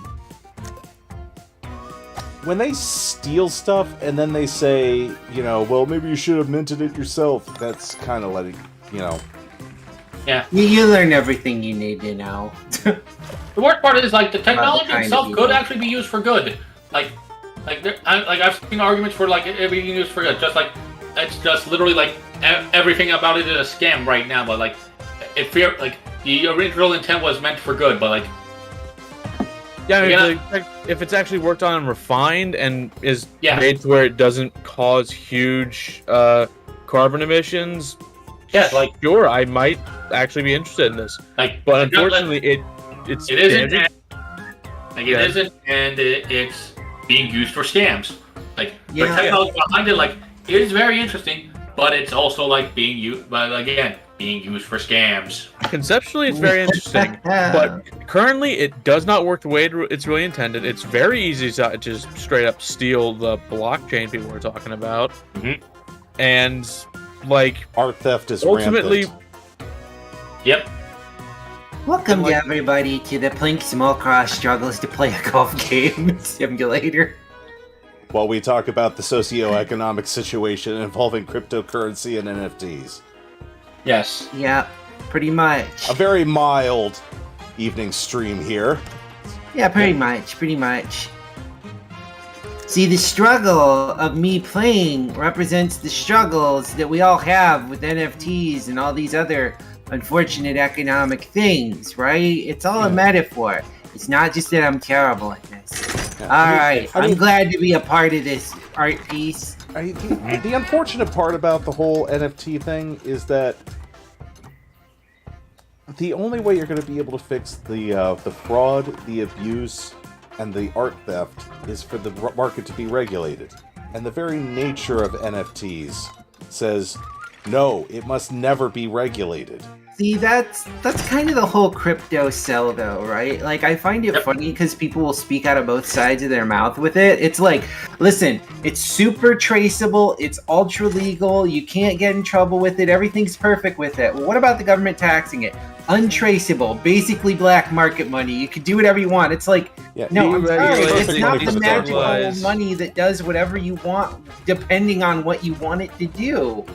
they steal stuff and then they say, well, maybe you should have minted it yourself. That's kind of letting, Yeah. You learn everything you need to know. The worst part is like the technology kind of itself evil. could actually be used for good. I've seen arguments for like it being used for good. Just like it's just literally like everything about it is a scam right now. But like the original intent was meant for good. But like Yeah, I mean, if it's actually worked on and refined and is made to where it doesn't cause huge carbon emissions, like sure, I might actually be interested in this. Like, but unfortunately, it isn't. It isn't, and it's being used for scams. Like the Yeah. technology behind it, like it is very interesting, but it's also like being used for scams. Conceptually, it's very interesting, but currently, it does not work the way it's really intended. It's very easy to just straight up steal the blockchain people were talking about, and like art theft is ultimately. rampant. Yep. Welcome to everybody to the Plink Smallcross struggles to play a golf game simulator. While we talk about the socioeconomic situation involving cryptocurrency and NFTs. Yes. Yeah, pretty much. A very mild evening stream here. Yeah, pretty much. See, the struggle of me playing represents the struggles that we all have with NFTs and all these other unfortunate economic things, right? It's all a metaphor. It's not just that I'm terrible at this. I'm glad to be a part of this art piece. The unfortunate part about the whole NFT thing is that the only way you're going to be able to fix the fraud, the abuse, and the art theft is for the market to be regulated. And the very nature of NFTs says, no, it must never be regulated. See, that's kind of the whole crypto sell, though, right? Like, I find it funny because people will speak out of both sides of their mouth with it. It's like, listen, it's super traceable, it's ultra legal, you can't get in trouble with it, everything's perfect with it. Well, what about the government taxing it? Untraceable, basically black market money. You can do whatever you want. It's like, no, I'm sorry, it's not the magical money that does whatever you want, depending on what you want it to do.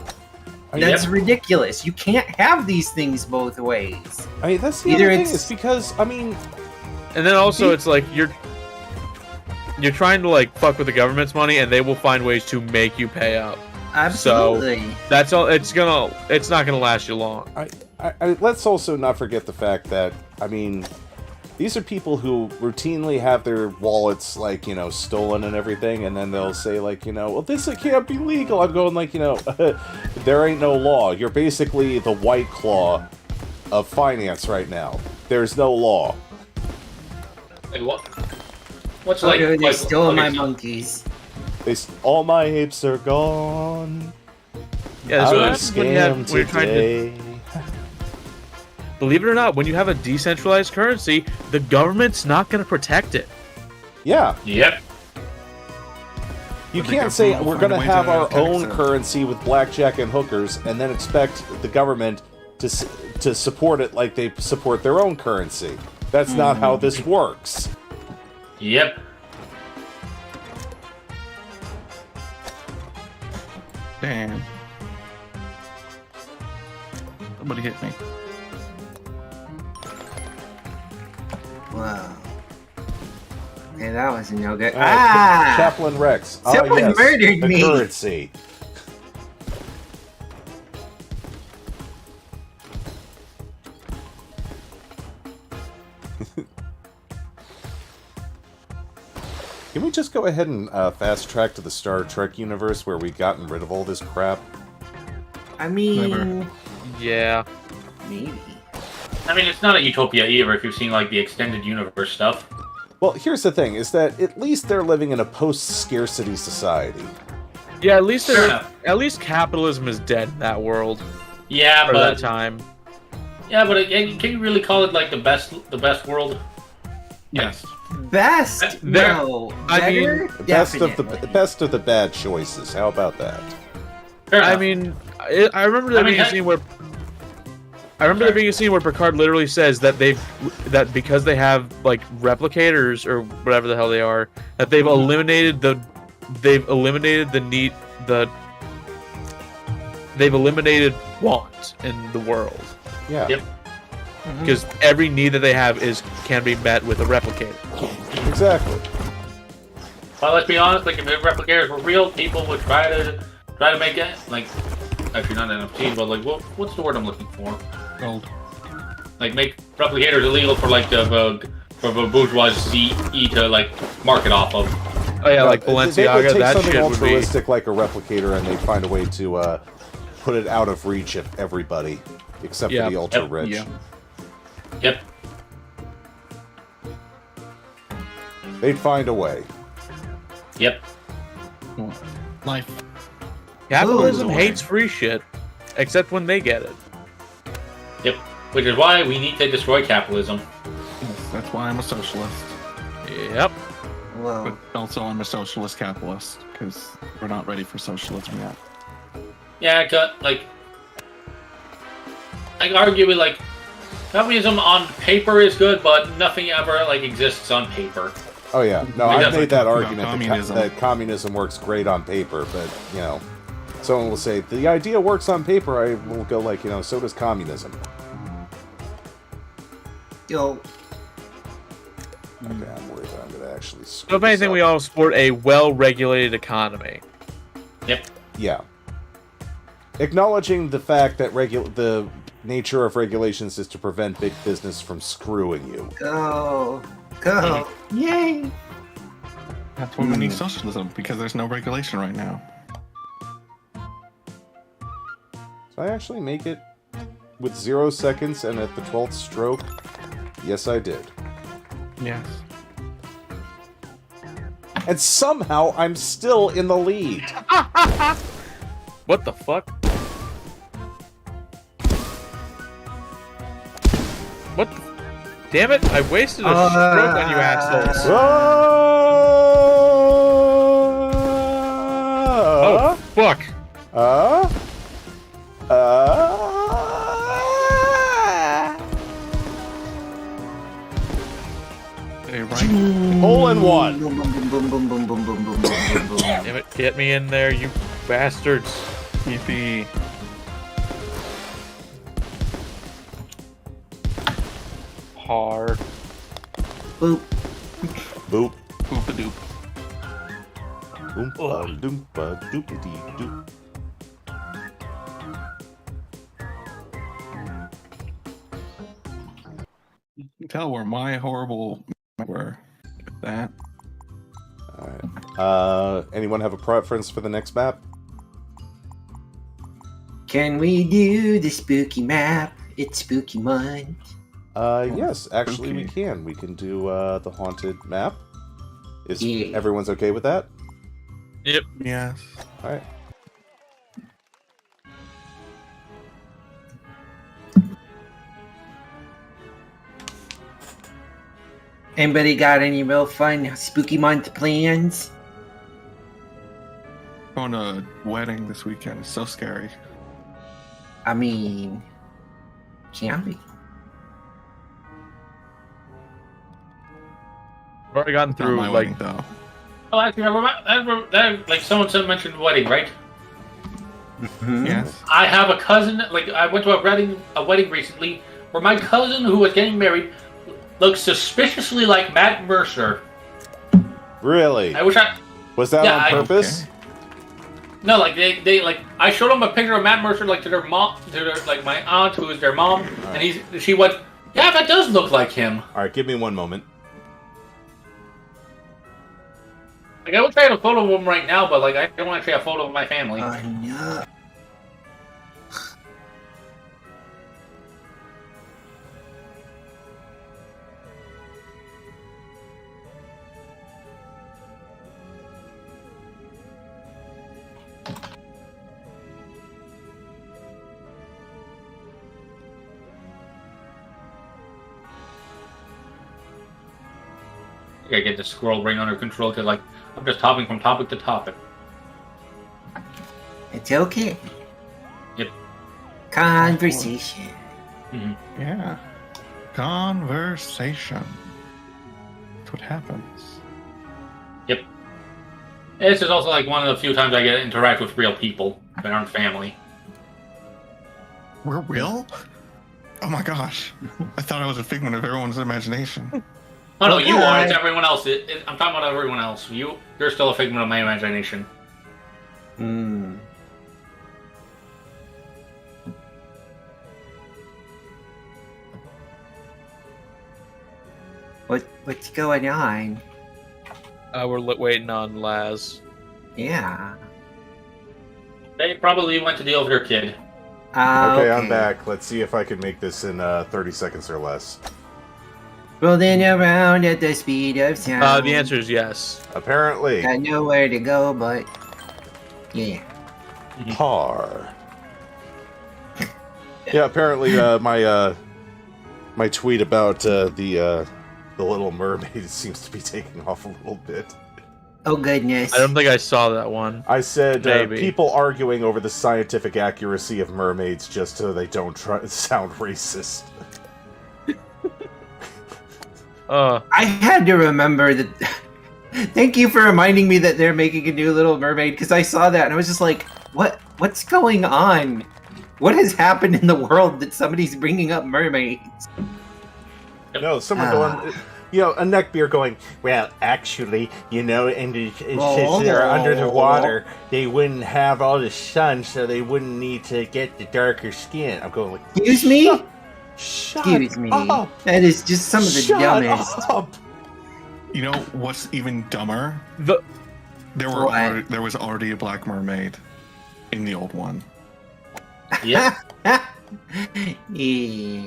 That's ridiculous. You can't have these things both ways. I mean, that's the other thing. It's because, and then also it's like you're trying to like fuck with the government's money, and they will find ways to make you pay up. Absolutely. So that's all. It's not gonna last you long. Let's also not forget the fact that these are people who routinely have their wallets, stolen and everything, and then they'll say, well, this can't be legal. I'm going, there ain't no law. You're basically the White Claw of finance right now. There's no law. Like what? What's they stole my monkeys. All my apes are gone. Yeah, that's what happens when you're trying to... believe it or not, when you have a decentralized currency, the government's not going to protect it. Yeah. Yep. You But can't the say government will we're find going a to way have to our tax own it. currency with blackjack and hookers and then expect the government to support it like they support their own currency. That's not how this works. Yep. Damn. Somebody hit me. Wow. Okay, that was no good. All right, Ah! Chaplain Rex. Someone yes, murdered the me. currency. Can we just go ahead and fast track to the Star Trek universe where we've gotten rid of all this crap? I mean, Never. Yeah. maybe. I mean, it's not a utopia either if you've seen, like, the extended universe stuff. Well, here's the thing, is that at least they're living in a post-scarcity society. Yeah, at least Fair enough. at least capitalism is dead in that world Yeah, for that but time. yeah, but can you really call it like the best world? Yes. Best? There- No. I mean, Better? Best of the Definitely. best of the bad choices. How about that? Fair I enough. mean, I remember there I mean, being a that- scene where there being a scene where Picard literally says that that because they have like replicators or whatever the hell they are, that they've eliminated the need they've eliminated want in the world Yeah. Yep. because every need that they have can be met with a replicator. Exactly. Well, let's be honest. Like, if the replicators were real, people would try to make it like actually not NFTs, but like what's the word I'm looking for? Gold. Like, make replicators illegal for like the bourgeoisie to like market off of. Oh yeah, like They would Balenciaga, take that something shit would be. altruistic like a replicator, and they find a way to put it out of reach of everybody except Yeah. for the ultra Yep. rich. Yeah. Yep. They'd find a way. Yep. Life. Capitalism Ooh. hates free shit, except when they get it. Yep. Which is why we need to destroy capitalism. Yes, that's why I'm a socialist. Yep. Whoa. But also I'm a socialist capitalist, because we're not ready for socialism yet. Yeah, like arguably, like communism on paper is good, but nothing ever like exists on paper. Oh yeah, no, We I've definitely made that talk about argument communism. that communism works great on paper, but you know, someone will say the idea works on paper. I will go like, you know, so does communism. Yo. Okay, I'm worried that I'm gonna actually. So if anything, we all support a well-regulated economy. Yep. Yeah. Acknowledging the fact that the nature of regulations is to prevent big business from screwing you. Go. Go. Yay. That's why we need socialism, because there's no regulation right now. Did I actually make it with 0 seconds and at the 12th stroke? Yes, I did. Yes. And somehow I'm still in the lead. What the fuck? What? Damn it! I wasted a stroke on you assholes. Oh fuck! Hey, right? Hole in one. Boom, boom, boom, boom, boom, boom, boom, boom, boom, boom, boom. Damn it! Get me in there, you bastards! Yippee. Har. Boop. Boop. Boop-a-doop. Oompa doompa doopity doop. You can tell where my horrible were with that. Alright. Anyone have a preference for the next map? Can we do the spooky map? It's spooky month. Yes, actually we Okay. can. We can do the haunted map. Is Yeah. everyone's okay with that? Yep. Yes. Alright. Anybody got any real fun spooky month plans? Going to a wedding this weekend. It's so scary. I mean, can be. I've already gotten Not through my like wedding, though. Oh, actually, like someone said mentioned wedding, right? Mhm. Yes. I have a cousin. Like I went to a wedding recently where my cousin who was getting married looks suspiciously like Matt Mercer. Really? I wish I. Was that Yeah, on purpose? Okay. No, like they like I showed them a picture of Matt Mercer like to their mom, to their like my aunt who is their mom, and she went, yeah, that does look like him. All right, give me one moment. Like I wish I had a photo of him right now, but like I don't actually have a photo of my family. Oh no. I gotta get the squirrel brain under control because like I'm just hopping from topic to topic. It's okay. Yep. Conversation. Yeah. Conversation. That's what happens. Yep. This is also like one of the few times I get to interact with real people that aren't family. We're real? Oh my gosh. I thought I was a figment of everyone's imagination. Oh no, you Okay. are. It's everyone else. I'm talking about everyone else. You're still a figment of my imagination. Hmm. What's going on? we're waiting on Laz. Yeah. They probably went to deal with their kid. Okay, I'm back. Let's see if I can make this in 30 seconds or less. Rolling around at the speed of sound. The answer is yes. Apparently. Got nowhere to go, but yeah. Par. Yeah, apparently my tweet about the Little Mermaid seems to be taking off a little bit. Oh goodness. I don't think I saw that one. I said Maybe. people arguing over the scientific accuracy of mermaids just so they don't sound racist. I had to remember that. Thank you for reminding me that they're making a new Little Mermaid because I saw that and I was just like, What's going on? What has happened in the world that somebody's bringing up mermaids? No, someone going, a neckbeard going, well, actually, and since they're under the water, they wouldn't have all the sun, so they wouldn't need to get the darker skin. I'm going like, Excuse me? Shut Excuse me. up. That is just some of the Shut dumbest. up. You know what's even dumber? The There was already a black mermaid in the old one. Yeah. Yeah.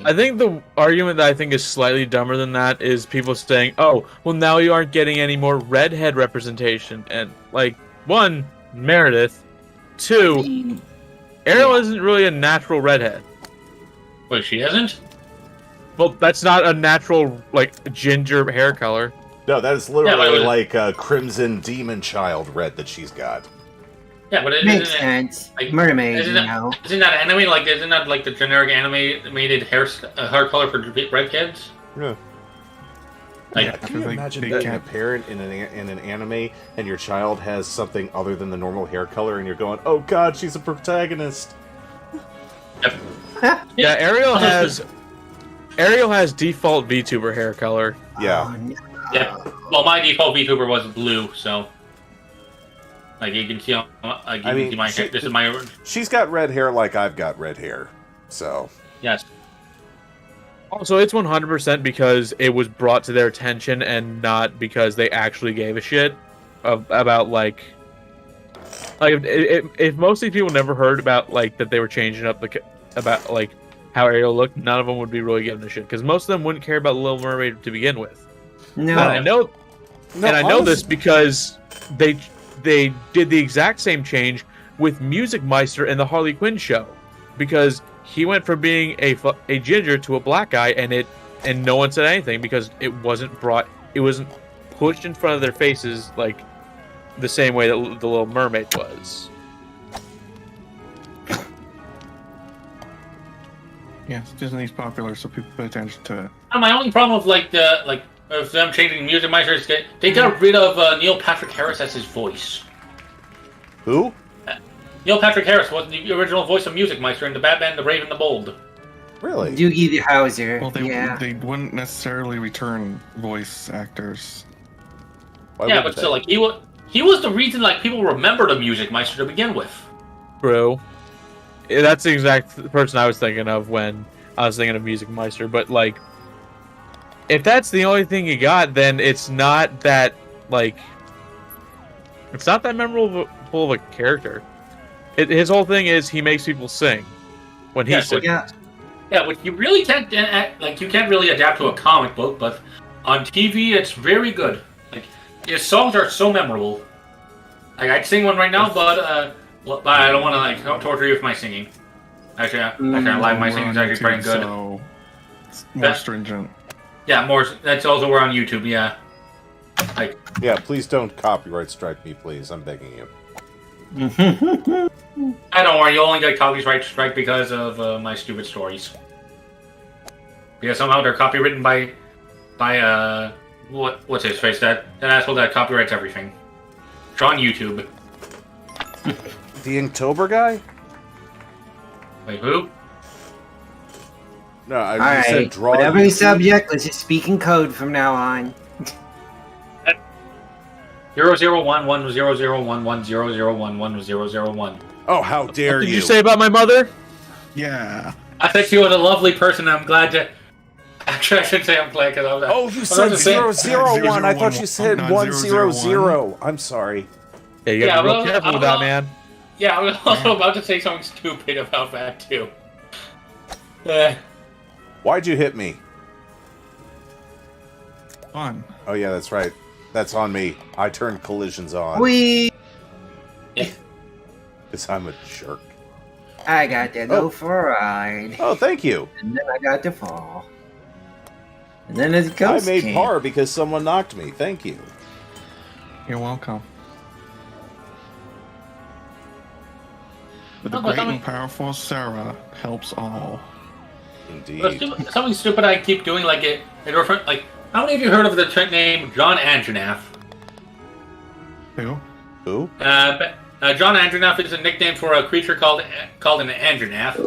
I think the argument that I think is slightly dumber than that is people saying, "Oh, well, now you aren't getting any more redhead representation." And like, one, Meredith, two, Ariel isn't really a natural redhead. Wait, she isn't? Well, that's not a natural like ginger hair color. No, that is literally Yeah, like a crimson demon child red that she's got. Yeah, but Makes sense. like, Mermaid, isn't you that, know. isn't that anime? Like, isn't that like the generic animated hair color for red kids? Yeah. Like, Yeah, can you imagine being a parent in an anime and your child has something other than the normal hair color and you're going, oh god, she's a protagonist. Yep. Yeah, Ariel has default VTuber hair color. Yeah. Oh, no. Yeah. Well, my default VTuber was blue, so like you can see, you can see my hair. This is my. She's got red hair like I've got red hair. So. Yes. Also, it's 100% because it was brought to their attention and not because they actually gave a shit about like if most of these people never heard about like that they were changing up about like how Ariel looked, none of them would be really giving a shit because most of them wouldn't care about Little Mermaid to begin with. No. And I know this because they did the exact same change with Music Meister in the Harley Quinn show because he went from being a ginger to a black guy and no one said anything because it wasn't brought it wasn't pushed in front of their faces like the same way that the Little Mermaid was. Yes, Disney's popular, so people pay attention to it. My only problem with of them changing Music Meister is they got rid of Neil Patrick Harris as his voice. Who? Neil Patrick Harris was the original voice of Music Meister in the Batman, the Brave and the Bold. Really? Doogie the Howser. Well, yeah. they wouldn't necessarily return voice actors. Why Yeah, wouldn't but they? still, like he was the reason like people remember the Music Meister to begin with. Bro. That's the exact person I was thinking of when I was thinking of Music Meister. But, like, if that's the only thing you got, then it's not that, like, it's not that memorable of a character. His whole thing is he makes people sing when he sings. Yeah, which you really can't, like, you can't really adapt to a comic book, but on TV, it's very good. Like, his songs are so memorable. Like, I'd sing one right now, but I don't want to, like, torture you with my singing. Actually, I live my singing is actually pretty good. So it's more stringent. Yeah, that's also we're on YouTube, yeah. Like, Yeah, please don't copyright strike me, please. I'm begging you. I don't worry, you only get copyright strike because of my stupid stories. Because somehow they're copywritten by what's his face? That asshole that copyrights everything. It's on YouTube. The Inktober guy? Wait, who? No, I Alright, said draw. whatever YouTube. the subject, let's just speak in code from now on. 001100110011001. Oh, how dare What did you! you say about my mother? Yeah. I thought she was a lovely person. I'm glad to. Actually, I should say I'm glad because I was. Oh, you said 001. I thought you said 100. I'm sorry. Yeah, you gotta be real careful with that, well, man. Yeah, I was also about to say something stupid about that too. Why'd you hit me? Fun. Oh yeah, that's right. That's on me. I turned collisions on. Wee! Because I'm a jerk. I got to go for a ride. Oh, thank you. And then I got to fall. And then a ghost I made came. par because someone knocked me. Thank you. You're welcome. But the Oh, but great I- and powerful Sarah helps all. Indeed. Something stupid I keep doing, like it refer, like how many of you heard of the name John Anjanath? Who? Who? John Anjanath is a nickname for a creature called an Anjanath,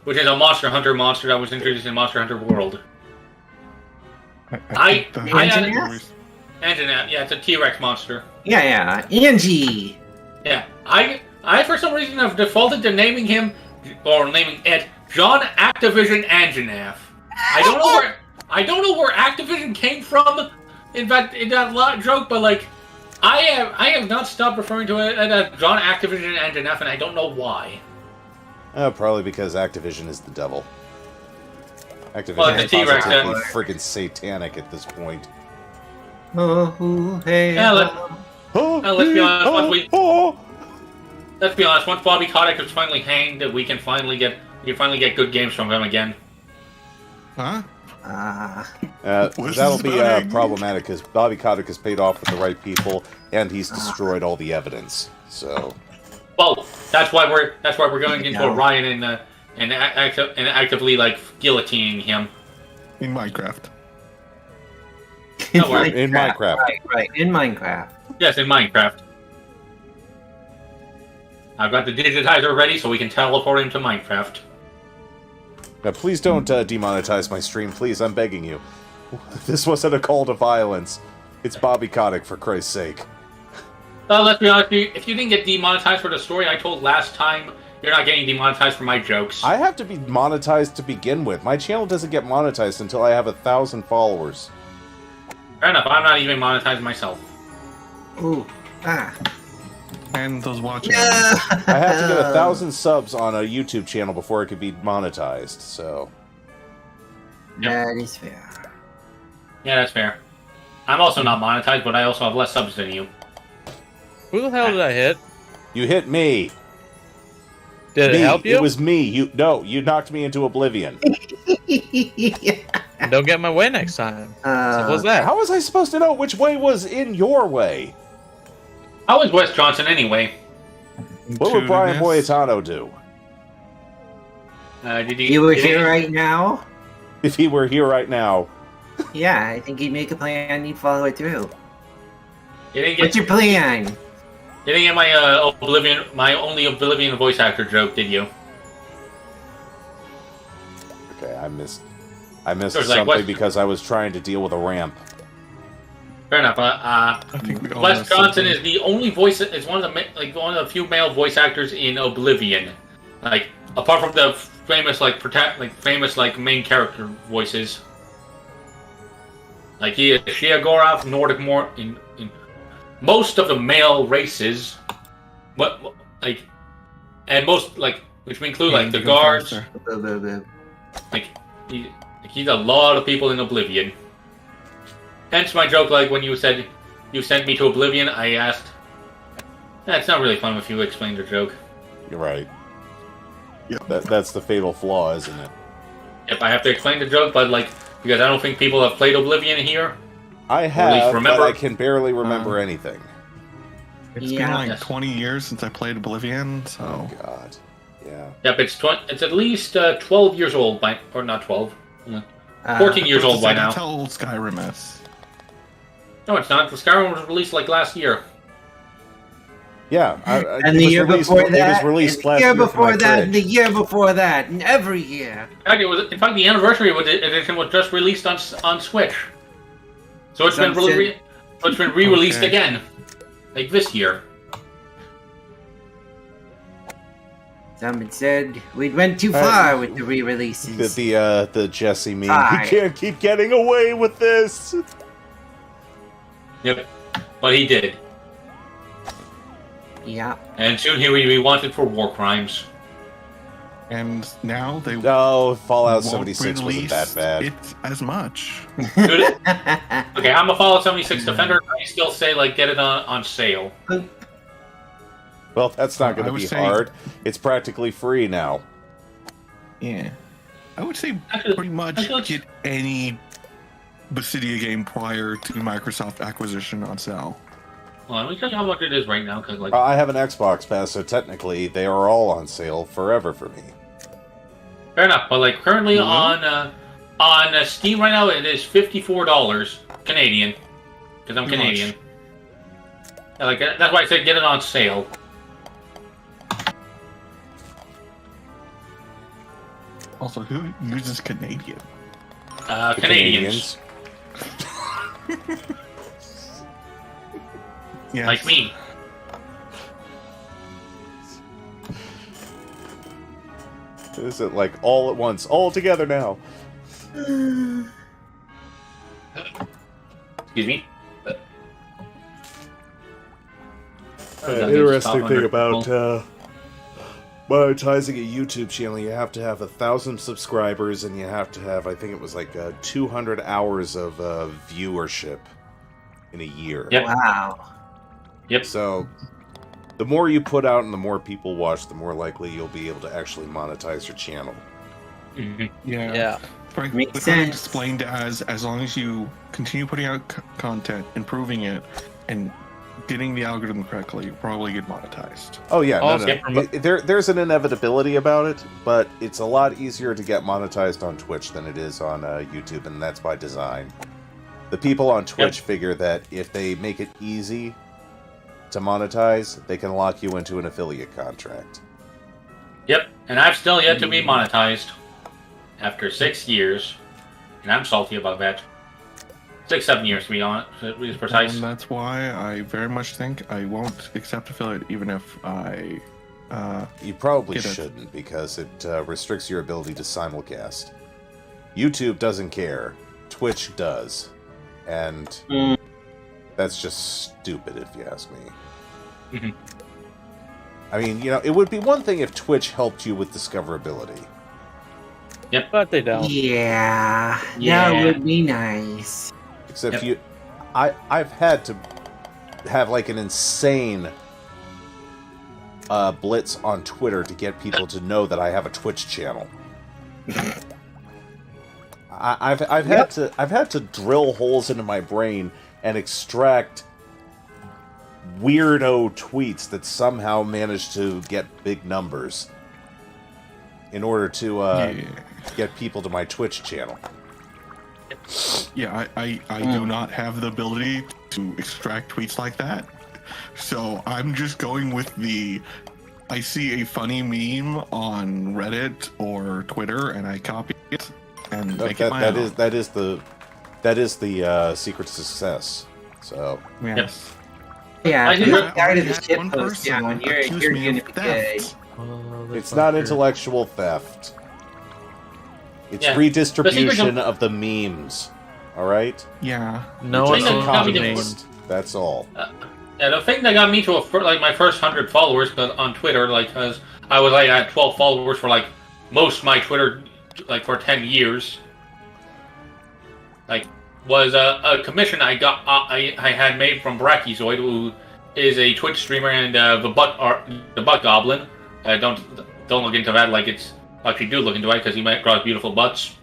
which is a monster hunter monster that was introduced in Monster Hunter World. Anjanath, yeah, it's a T-Rex monster. Yeah, Angie! Yeah, I for some reason have defaulted to naming him or naming it John Activision Anjanath. I don't know where Activision came from. In fact, in that joke, but like. I have not stopped referring to it as John Activision Anjanath, and I don't know why. Probably because Activision is the devil. Activision Well, the is T-Rex, positively friggin' satanic at this point. Oh, hey. Yeah, let's be honest. Let's be honest. Once Bobby Kotick is finally hanged, we can finally get good games from him again. Huh? That'll be problematic because Bobby Kotick has paid off with the right people, and he's destroyed all the evidence. So, well, that's why we're going into a riot and actively like guillotining him In Minecraft. In Minecraft. Right, in Minecraft. Yes, in Minecraft. I've got the digitizer ready so we can teleport him to Minecraft. Now, please don't demonetize my stream, please. I'm begging you. This wasn't a call to violence. It's Bobby Kotick, for Christ's sake. Let's be honest, if you didn't get demonetized for the story I told last time, you're not getting demonetized for my jokes. I have to be monetized to begin with. My channel doesn't get monetized until I have 1,000 followers. Fair enough, I'm not even monetized myself. Ooh. And those watching. I have to get 1,000 subs on a YouTube channel before it could be monetized, so... That is fair. Yeah, that's fair. I'm also not monetized, but I also have less subs than you. Who the hell did I hit? You hit me! Did it help you? It was me. You knocked me into oblivion. And don't get in my way next time. Simple as that. How was I supposed to know which way was in your way? How is Wes Johnson anyway? What would Brian Boyatano do? You were here right now? If he were here right now. Yeah, I think he'd make a plan and he'd follow it through. What's your plan? You didn't get my only Oblivion voice actor joke, did you? Okay, I missed something because I was trying to deal with a ramp. Fair enough. I think we all Wes missed Johnson something. is the only voice. Is one of the few male voice actors in Oblivion. Like apart from the famous main character voices. Like he is Sheogorath, Nordic in most of the male races. And most which include the guards. He's a lot of people in Oblivion. Hence my joke, when you said you sent me to Oblivion, I asked. It's not really fun if you explain the joke. You're right. Yep. That's the fatal flaw, isn't it? Yep, I have to explain the joke, but because I don't think people have played Oblivion here. I have, but I can barely remember anything. It's been 20 years since I played Oblivion, so... Oh, God. Yeah. Yep, it's at least 12 years old or not 12. 14 years old by now. That's how old Skyrim is. No, it's not. The Skyrim was released last year. Yeah, and the year before that, it was released last year year before that, and the year before that, and every year. In fact, the anniversary edition was just released on Switch, so it's been re-released again, this year. Someone said we went too far with the re-releases. The Jesse meme. He can't keep getting away with this. Yep, but he did. Yeah. And soon he will be wanted for war crimes. And now they Fallout 76 wasn't that bad. It's as much. Okay, I'm a Fallout 76 defender. I still say get it on sale. Well, that's not going to be hard. It's practically free now. Yeah. I would say pretty much get any Basidia game prior to Microsoft acquisition on sale. Well, let me tell you how much it is right now. I have an Xbox Pass, so technically they are all on sale forever for me. Fair enough, but currently on Steam right now it is $54 Canadian because I'm Canadian. Yeah, that's why I said get it on sale. Also, who uses Canadian? Canadians. Yes. Like me. Is it all at once, all together now? Excuse me. Interesting thing about monetizing a YouTube channel, you have to have 1,000 subscribers, and you have to have, I think it was 200 hours of viewership in a year. Yep. Wow. Yep. So, the more you put out and the more people watch, the more likely you'll be able to actually monetize your channel. Mm-hmm. Yeah. Frank, Makes sense. explained as long as you continue putting out content, improving it, and getting the algorithm correctly, you probably get monetized. Oh yeah, no. There's an inevitability about it, but it's a lot easier to get monetized on Twitch than it is on YouTube, and that's by design. The people on Twitch figure that if they make it easy to monetize, they can lock you into an affiliate contract. Yep, and I've still yet to be monetized after 6 years, and I'm salty about that. 6-7 years to be honest, to be precise. And that's why I very much think I won't accept affiliate, even if I. You probably shouldn't, because it restricts your ability to simulcast. YouTube doesn't care. Twitch does. And that's just stupid, if you ask me. Mm-hmm. I mean, it would be one thing if Twitch helped you with discoverability. Yep. But they don't. Yeah. That would be nice. Except I've had to have an insane blitz on Twitter to get people to know that I have a Twitch channel. I've had to drill holes into my brain and extract weirdo tweets that somehow manage to get big numbers in order to get people to my Twitch channel. Yeah, I do not have the ability to extract tweets like that. So I'm just going with I see a funny meme on Reddit or Twitter and I copy it and make it my own. That is the secret to success. So Yes. Yeah, if you started the One shit post person down, you're accused me gonna of be gay. theft. it's not intellectual theft. It's Yeah. redistribution of the memes. All right. Yeah. No Which one I think owns copy the the- name. That's all. Yeah, the thing that got me to my first 100 followers on Twitter, because I was at 12 followers for most of my Twitter for 10 years. Was a commission I got I had made from Brachiozoid, who is a Twitch streamer, and the butt goblin. Don't look into that. Actually do look into it because he might draw beautiful butts.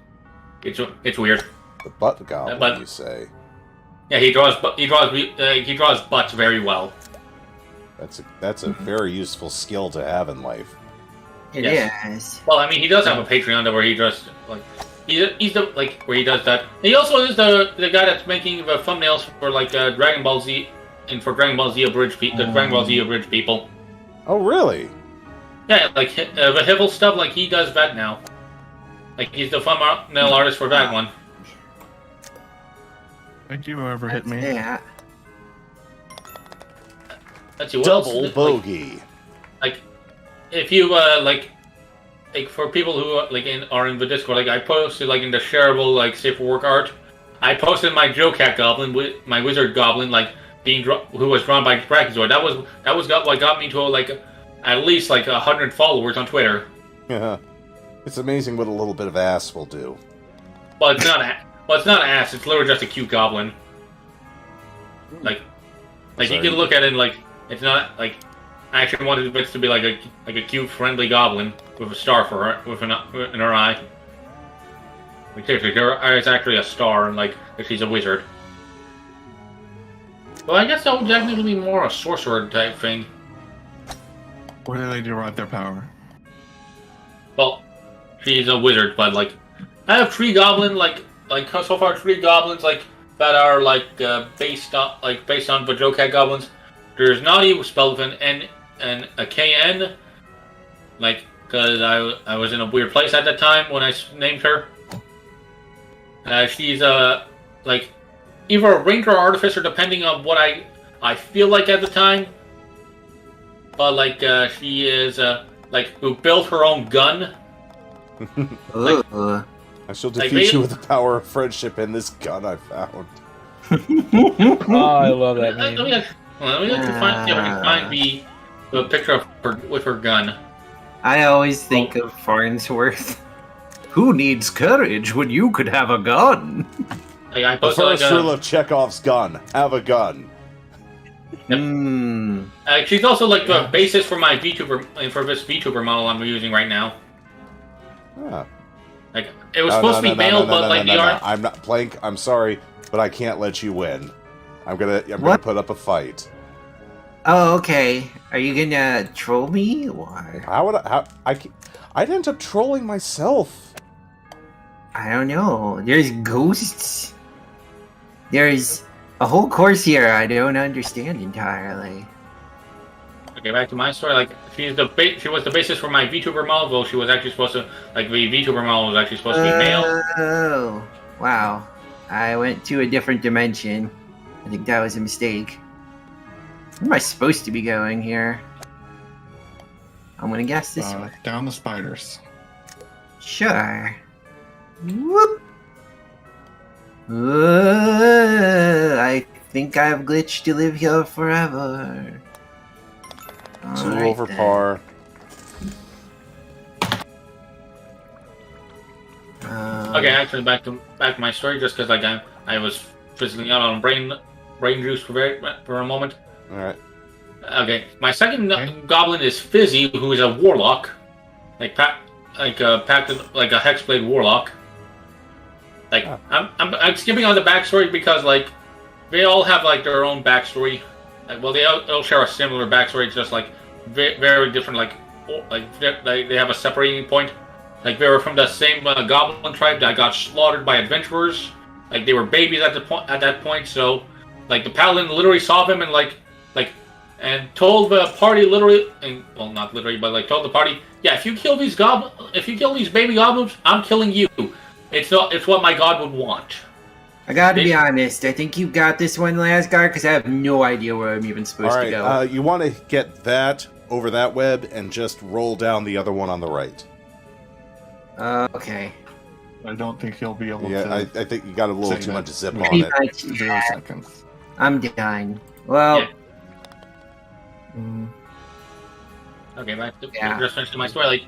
It's weird. The butt goblin, but- you say? Yeah, he draws butts very well. That's a very useful skill to have in life. It Yes. is. Well, I mean, he does have a Patreon where he just he's the where he does that. He also is the guy that's making the thumbnails for Dragon Ball Z and for Dragon Ball Z abridged the Dragon Ball Z abridged people. Oh, really? Yeah, the Hibble stuff. He does that now. He's the thumbnail artist for that one. Thank you, whoever hit me. Yeah. Let's see what Double else. bogey. If you for people who are in the Discord, I posted in the shareable safe for work art. I posted my Joe Cat Goblin with my Wizard Goblin who was drawn by Brachiozoid. That was what got me to at least 100 followers on Twitter. Yeah. It's amazing what a little bit of ass will do. Well, it's not ass. It's literally just a cute goblin. You can look at it it's not I actually wanted it to be a cute, friendly goblin with a star for her, in her eye. Seriously, her eye is actually a star, and she's a wizard. Well, I guess that would definitely be more a sorcerer type thing. Where do they derive their power? Well, she's a wizard, but I have 3 goblin so far 3 goblins that are based on the Joe Cat goblins. There's Naughty spelled with an N and a KN, because I was in a weird place at that time when I named her. She's either a ranger or artificer, depending on what I feel like at the time. But she is who built her own gun. I shall defeat you with the power of friendship and this gun I found. Oh, I love that Let meme. me find, see if I can find the picture of her with her gun. I always think of Farnsworth. Who needs courage when you could have a gun? I The posted first rule of Chekhov's gun: have a gun. she's also the basis for my VTuber for this VTuber model I'm using right now. Ah. It was supposed to be male, but the art. I'm not Plank. I'm sorry, but I can't let you win. I'm gonna What? put up a fight. Oh, okay. Are you gonna troll me or? I'd end up trolling myself. I don't know. There's ghosts. There's a whole course here I don't understand entirely. Okay, back to my story. She was the basis for my VTuber model, though she was actually supposed to the VTuber model was actually supposed to be male. Oh, wow. I went to a different dimension. I think that was a mistake. Where am I supposed to be going here? I'm gonna guess this way. Down the spiders. Sure. Whoop. I think I've glitched to live here forever. Two Alright over then. par. Okay, actually, back to my story, just because I was fizzling out on brain juice for a moment. All right. Okay, my second goblin is Fizzy, who is a warlock, a hexblade warlock. Like, I'm skipping on the backstory because, like, they all have, like, their own backstory. Like, well, they all share a similar backstory, just, like, very different, like, they have a separating point. Like, they were from the same goblin tribe that got slaughtered by adventurers. Like, they were babies at that point, so, like, the paladin literally saw them and, and told the party literally, and, well, not literally, but, like, told the party, yeah, if you kill these baby goblins, I'm killing you. It's what my god would want. I gotta be honest, I think you got this one, Lazgar, because I have no idea where I'm even supposed to go. You want to get that over that web and just roll down the other one on the right. Okay. I don't think he'll be able to. Yeah, I think you got a little too much zip on Pretty it. much, 0 seconds. I'm done. Well... Yeah. Okay, back to just finishing my story. Like,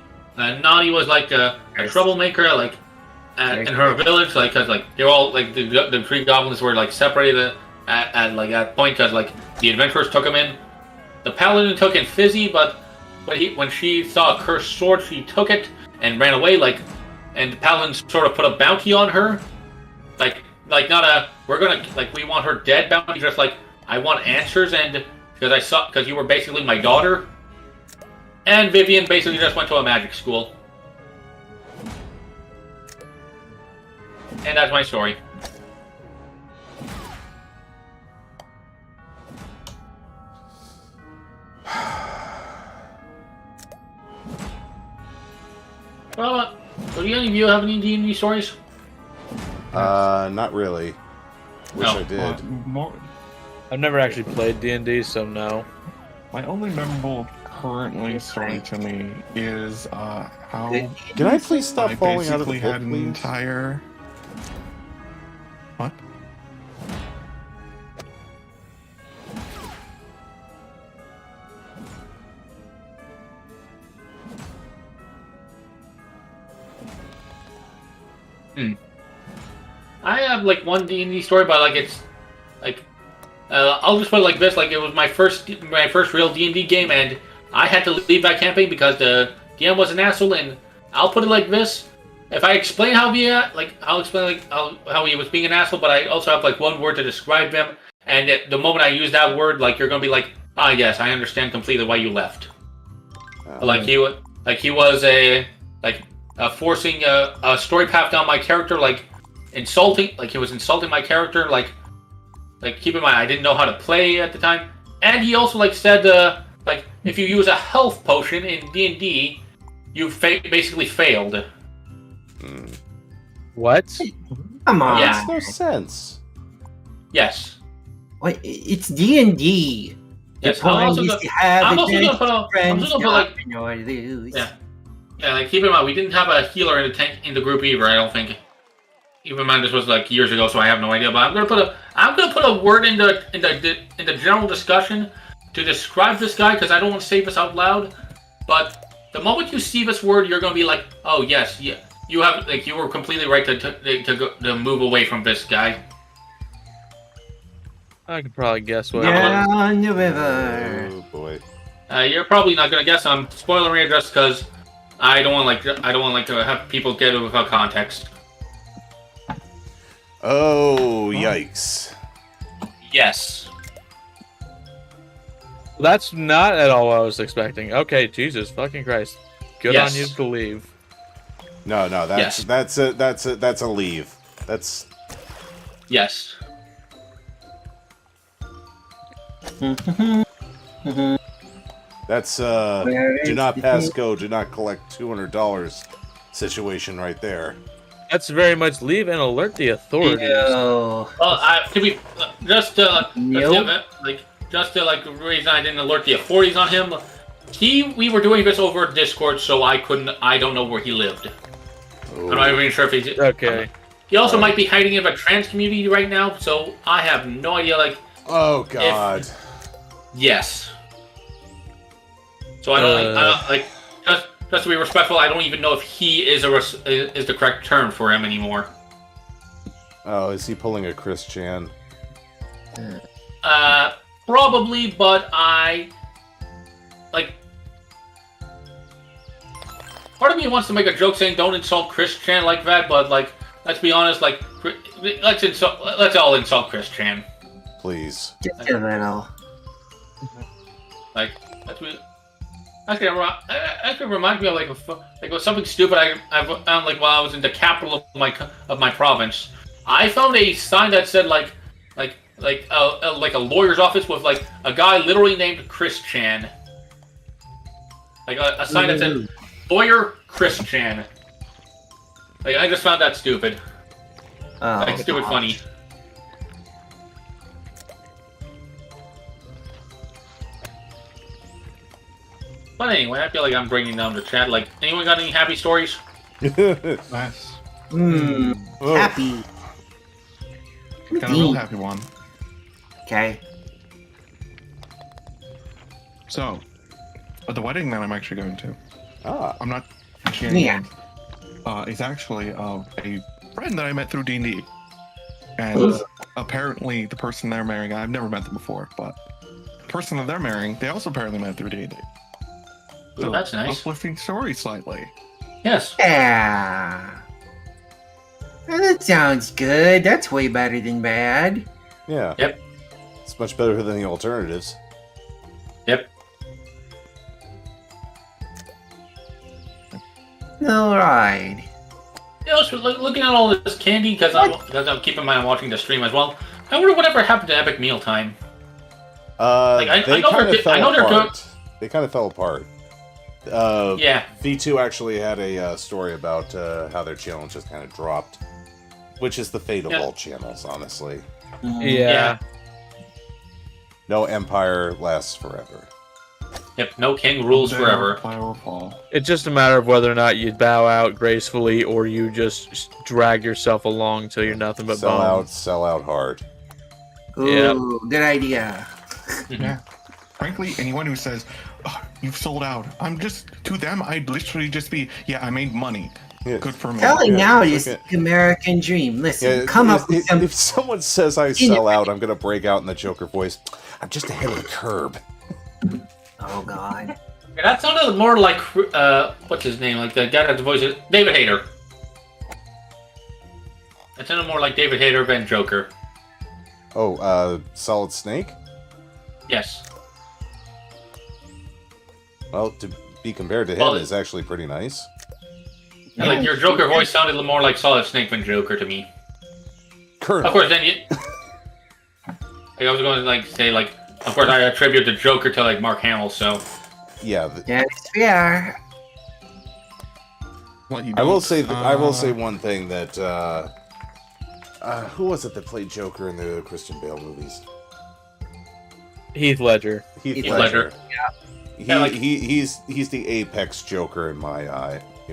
Nani was like a troublemaker, like in her village, like because like they were all like the three goblins were like separated at that point because like the adventurers took him in. The paladin took in Fizzy, but when she saw a cursed sword, she took it and ran away. Like, and the paladin sort of put a bounty on her, like not a we want her dead bounty, just like I want answers and. Because you were basically my daughter, and Vivian basically just went to a magic school, and that's my story. Well, do any of you have any D&D stories? Not really. Wish I did. I've never actually played D&D, so no. My only memorable currently story to me is how Can I please stop I falling out of the basically boat, had an please? entire... What? I have like one D&D story, but like it's like I'll just put it like this: like it was my first real D&D game, and I had to leave that campaign because the DM was an asshole. And I'll put it like this: if I explain how I'll explain how he was being an asshole, but I also have like one word to describe him. And the moment I use that word, like you're gonna be like, ah, yes, I understand completely why you left. Like he was forcing a story path down my character, like insulting, like he was insulting my character, like keep in mind I didn't know how to play at the time, and he also like said like if you use a health potion in D&D, you basically failed. What? Come on. Yeah. Makes no sense. Yes. Wait, it's D&D. Yes. The I'm point also is gonna- to have I'm also against gonna put friends, I'm also gonna put, not win or lose. Yeah. Yeah, like keep in mind we didn't have a healer in the tank in the group either. I don't think. Even mind this was like years ago, so I have no idea. But I'm gonna put a word in the general discussion to describe this guy because I don't want to say this out loud. But the moment you see this word, you're gonna be like, oh yes, yeah, you were completely right to move away from this guy. I could probably guess what. Down the river. Oh boy. You're probably not gonna guess. I'm spoiling it just because I don't want to have people get it without context. Oh, yikes. Yes. That's not at all what I was expecting. Okay, Jesus fucking Christ. Good Yes. on you to leave. No, Yes. that's a leave. That's Yes. that's do not pass go, do not collect $200 situation right there. That's very much leave and alert the authorities. Ew. Well, to be just to Nope. the reason I didn't alert the authorities on him. We were doing this over Discord, so I don't know where he lived. I'm not even sure if he's Okay. He also might be hiding in the trans community right now, so I have no idea. Like, Oh god. yes. So I don't just to be respectful. I don't even know if he is the correct term for him anymore. Oh, is he pulling a Chris Chan? Probably, but I like. Part of me wants to make a joke saying don't insult Chris Chan like that, but like let's be honest. Like, let's all insult Chris Chan. Please. Just a little. Like, that's me. Actually, reminds me of like something stupid I found like while I was in the capital of my province. I found a sign that said like a lawyer's office with like a guy literally named Chris Chan. Like a sign that said lawyer Chris Chan. Like I just found that stupid. Oh, Like stupid gosh. funny. But anyway, I feel like I'm bringing down the chat. Like, anyone got any happy stories? Nice. Oh. Happy. Got a real happy one. Okay. So, at the wedding that I'm actually going to, Ah. I'm not sharing. Yeah. Is actually a friend that I met through D&D, and apparently the person they're marrying, I've never met them before, but the person that they're marrying, they also apparently met through D&D. Ooh, that's nice. Uplifting story slightly. Yes. Yeah. Well, that sounds good. That's way better than bad. Yeah. Yep. It's much better than the alternatives. Yep. All right. You know, so looking at all this candy because I'm keeping my watching the stream as well. I wonder whatever happened to Epic Mealtime. They I know kind of fell I know they're apart. They kind of fell apart. Yeah. V2 actually had a story about how their channel just kind of dropped, which is the fate of all channels, honestly. Yeah. No empire lasts forever. Yep. No king rules There, forever. fire will fall. It's just a matter of whether or not you bow out gracefully or you just drag yourself along till you're nothing but bone. Sell out hard. Ooh, good idea. Yeah. Frankly, anyone who says, oh, you've sold out, to them, I'd literally just be, yeah, I made money. Yeah. Good for me. Telling now is okay. the American dream. Listen, Yeah, come up with some. If someone says I sell out, I'm gonna break out in the Joker voice. I'm just ahead of the curb. Oh God. Yeah, that sounded more like what's his name? Like the guy that the voice is David Hayter. That sounded more like David Hayter than Joker. Oh, Solid Snake? Yes. Well, to be compared to him is actually pretty nice. Yeah, like your Joker voice sounded more like Solid Snake than Joker to me. Colonel. Of course, then you. Like, I was going to say of course I attribute the Joker to like Mark Hamill, so. Yeah. That's fair. What you I will don't- say one thing that who was it that played Joker in the Christian Bale movies? Heath Ledger. Heath Ledger. Yeah. Yeah, He's the apex Joker in my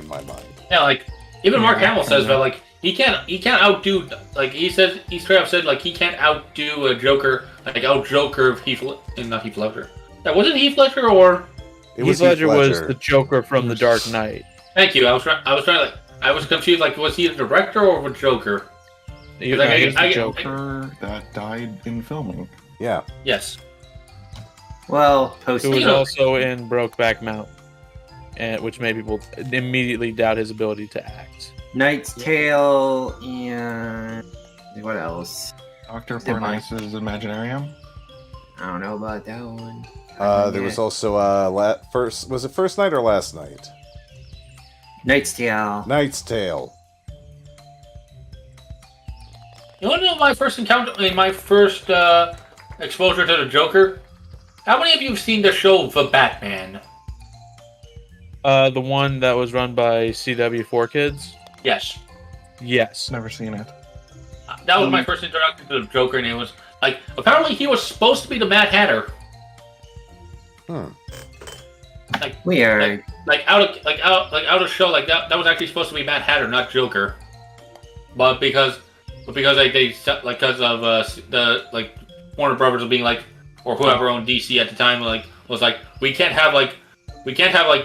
mind. Yeah, like even Mark Yeah, Hamill says yeah. that like he can't outdo like he straight up said like he can't outdo a Joker like out Joker Heath Ledger. That wasn't Heath Ledger or It Heath Ledger was the Joker from The Dark Knight. thank you. I was confused like was he the director or the Joker? He was Like, the I- Joker. that died in filming. Yeah. Yes. Well, post. Who was You know- also in Brokeback Mountain, and which made people immediately doubt his ability to act. Knight's Tale and what else? Dr. Never mind. Parnassus Imaginarium? I don't know about that one. There was also first night or last night? Knight's Tale. Knight's Tale. You want to know my first exposure to the Joker? How many of you have seen the show The Batman? The one that was run by CW4Kids? Yes. Yes. Never seen it. That was my first introduction to the Joker, and it was like apparently he was supposed to be the Mad Hatter. Weird. Like out of show like that was actually supposed to be Mad Hatter, not Joker. But because like because of the Warner Brothers being like or whoever owned DC at the time was like we can't have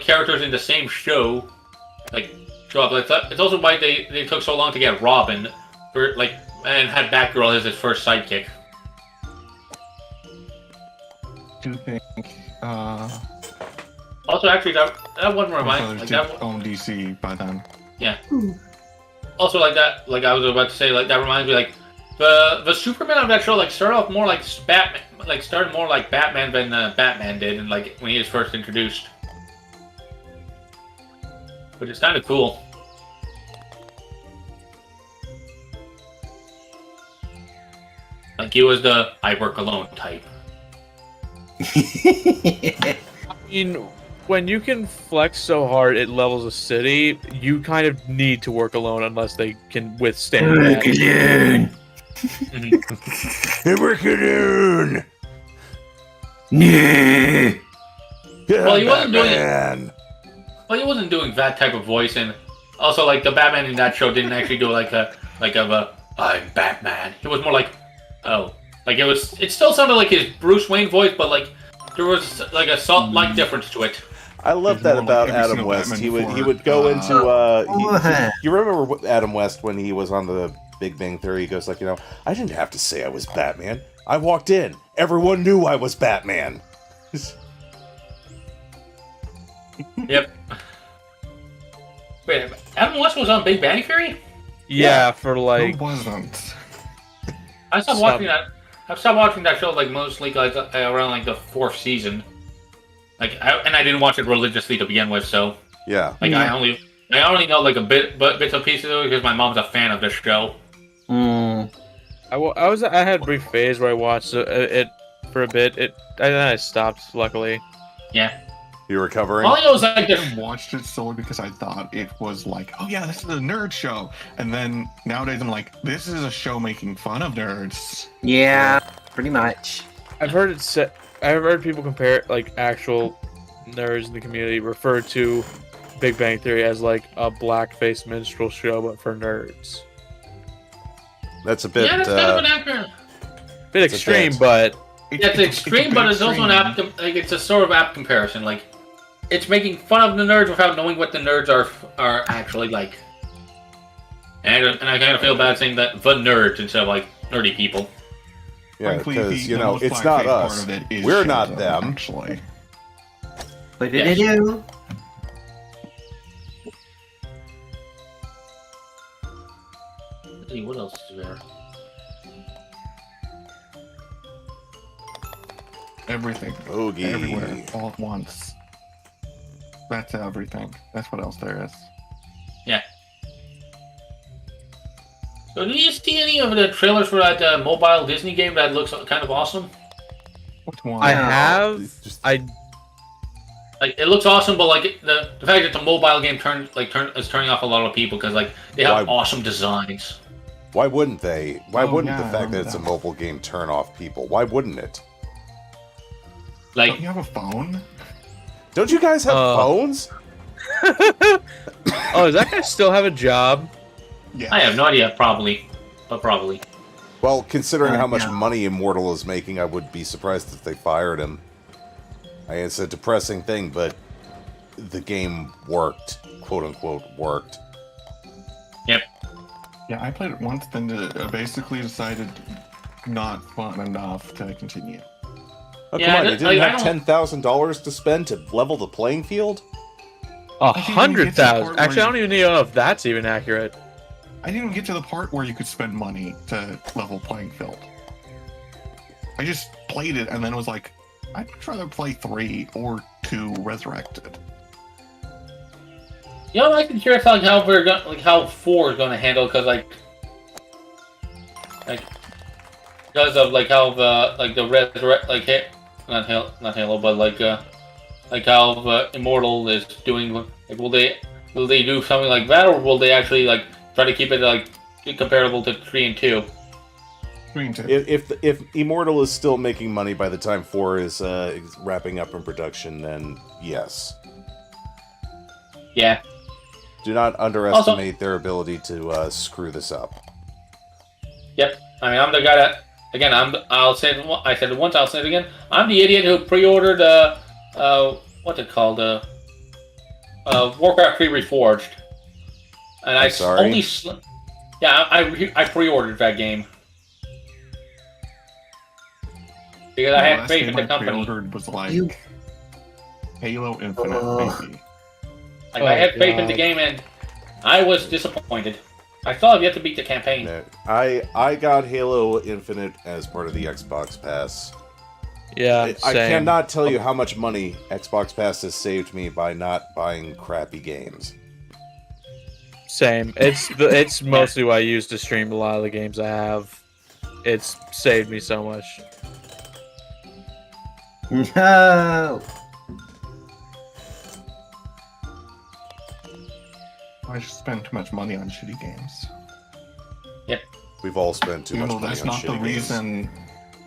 characters in the same show show up. It's also why they took so long to get Robin for and had Batgirl as his first sidekick. Do you think Also, actually, that one reminds Brothers like did that. own DC by then? Yeah. also like that. Like I was about to say, like that reminds me, like the Superman of that show, like started off more like Batman, like started more like Batman than Batman did, and like when he was first introduced, which is kind of cool. Like he was the I work alone type. I mean, when you can flex so hard it levels a city, you kind of need to work alone unless they can withstand that. Work alone. Nah. Well, he wasn't doing it. Well, he wasn't doing that type of voice, and also like the Batman in that show didn't actually do like a I'm Batman. It was more like it still sounded like his Bruce Wayne voice, but like there was like a slight difference to it. I love that about Adam West. He would go into you remember Adam West when he was on the Big Bang Theory? He goes like, I didn't have to say I was Batman. I walked in. Everyone knew I was Batman. Yep. Wait, Adam West was on Big Bang Theory? Yeah, for like. Who wasn't? I stopped watching that. I stopped watching that show like mostly like around like the 4th season. Like, I didn't watch it religiously to begin with, so yeah. Like I only know like a bits and pieces of it because my mom's a fan of this show. Mm. I had a brief phase where I watched it for a bit. And then I stopped. Luckily. Yeah. You recovering? All I know is like I watched it solely because I thought it was like, oh yeah, this is a nerd show. And then nowadays I'm like, this is a show making fun of nerds. Yeah, pretty much. I've heard people compare like actual nerds in the community refer to Big Bang Theory as like a blackface minstrel show, but for nerds. That's a bit. Yeah, that's kind of an accurate. Bit extreme, but It's extreme, but it's also an apt. Like it's a sort of apt comparison. Like it's making fun of the nerds without knowing what the nerds are actually like. And I kind of feel bad saying that the nerds instead of like nerdy people. Yeah, Frankly, because it's not us. We're not them. Actually. What did I do? Let's see, what else is there? Everything. Bogey. Everywhere. All at once. That's everything. That's what else there is. Yeah. So, did you see any of the trailers for that mobile Disney game that looks kind of awesome? Which one? I have. Like it looks awesome, but like the fact that it's a mobile game is turning off a lot of people because like they have awesome designs. Why wouldn't they? Why wouldn't yeah, the fact that it's a mobile game turn off people? Why wouldn't it? Like, don't you have a phone? Don't you guys have phones? Oh, does that guy still have a job? Yeah. I have no idea, probably. Well, considering how much money Immortal is making, I would be surprised if they fired him. It's a depressing thing, but the game worked. Quote unquote, worked. Yep. Yeah, I played it once, then basically decided not fun enough to continue. Oh, come on, you didn't have $10,000 to spend to level the playing field? 100,000? Actually, I don't even know if that's even accurate. I didn't even get to the part where you could spend money to level playing field. I just played it and then was like, I'd much rather play 3 or 2 Resurrected. You know, I'm like curious how 4 is going to handle because because of like how the resurrect not Halo but how Immortal is doing. Like, will they do something like that, or will they actually like try to keep it like comparable to 3 and 2? 3 and 2. If Immortal is still making money by the time 4 is wrapping up in production, then yes. Yeah. Do not underestimate their ability to screw this up. Yep. I mean, I'm the guy that. Again, I'll say it. I said it once. I'll say it again. I'm the idiot who pre-ordered what's it called? Warcraft 3 Reforged. And I'm sorry? only. Yeah, I pre-ordered that game because I had faith in the company. Pre-ordered was like Halo Infinite, maybe. Like I had faith in the game, and I was disappointed. I still have yet to beat the campaign. No, I got Halo Infinite as part of the Xbox Pass. Yeah, I same. cannot tell you how much money Xbox Pass has saved me by not buying crappy games. Same. It's mostly what I use to stream a lot of the games I have. It's saved me so much. No. I just spend too much money on shitty games. We've all spent too Even much though money that's on not the shitty games. reason.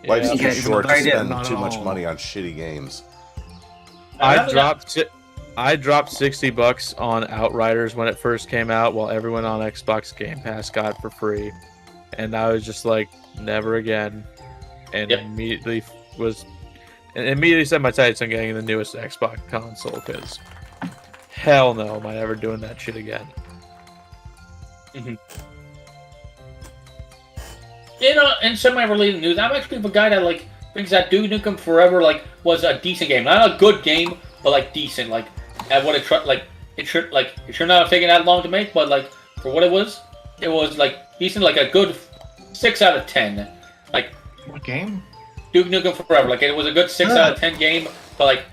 Life's too Yeah, short to I did. spend Not too at much all. money on shitty games. I dropped $60 on Outriders when it first came out, while everyone on Xbox Game Pass got it for free, and I was just like, never again, and immediately set my sights on getting the newest Xbox console because hell no, am I ever doing that shit again? In semi-related news, I'm actually the guy that like thinks that Duke Nukem Forever like was a decent game, not a good game, but like decent. Like at what it should not have taken that long to make, but like for what it was like decent, like a good 6 out of 10. Like What game? Duke Nukem Forever, like it was a good 6 out of 10 game, but like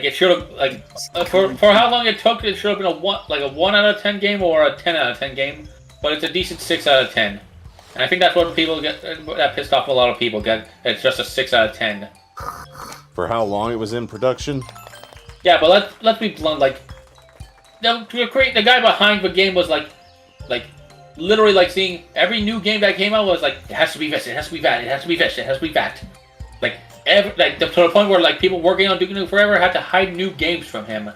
it should have like for how long it took, it should have been a 1 out of 10 game or a 10 out of 10 game, but it's a decent 6 out of 10. And I think that's what people get that pissed off a lot of people get. It's just a 6 out of 10. For how long it was in production? Yeah, but let's be blunt. Like the guy behind the game was like literally like seeing every new game that came out was like it has to be this, it has to be that, it has to be this, it has to be that. Like to the point where like people working on Duke Nukem Forever had to hide new games from him,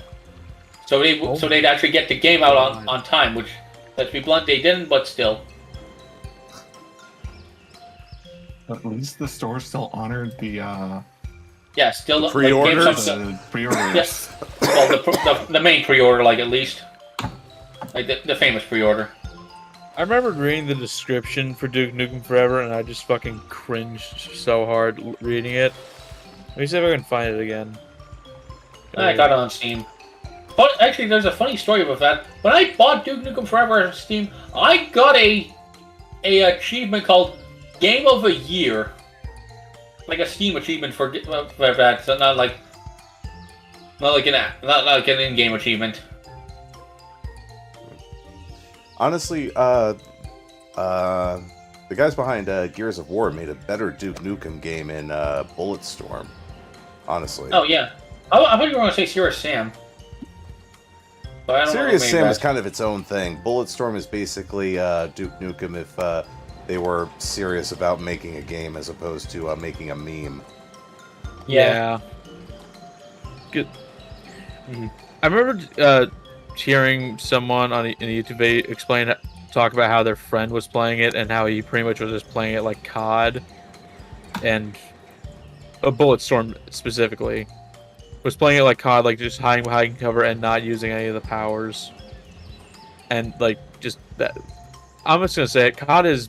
so they'd actually get the game out on time. Which, let's be blunt, they didn't, but still. At least the store still honored the Still pre-orders? the pre-orders. Yes. Well, the main pre-order, like at least, like the famous pre-order. I remember reading the description for Duke Nukem Forever, and I just fucking cringed so hard reading it. Let me see if I can find it again. I got it on Steam. But actually, there's a funny story about that. When I bought Duke Nukem Forever on Steam, I got a achievement called Game of the Year, like a Steam achievement for that. So not like an in-game achievement. Honestly, the guys behind Gears of War made a better Duke Nukem game in Bulletstorm. Honestly. Oh yeah, I thought you were going to say Serious Sam. But I don't Serious know Sam is kind of its own thing. Bulletstorm is basically Duke Nukem if they were serious about making a game as opposed to making a meme. Yeah. Good. I remember hearing someone in a YouTube video talk about how their friend was playing it and how he pretty much was just playing it like COD, and a Bulletstorm specifically was playing it like COD, like just hiding behind cover and not using any of the powers, and like just that. I'm just gonna say it. COD has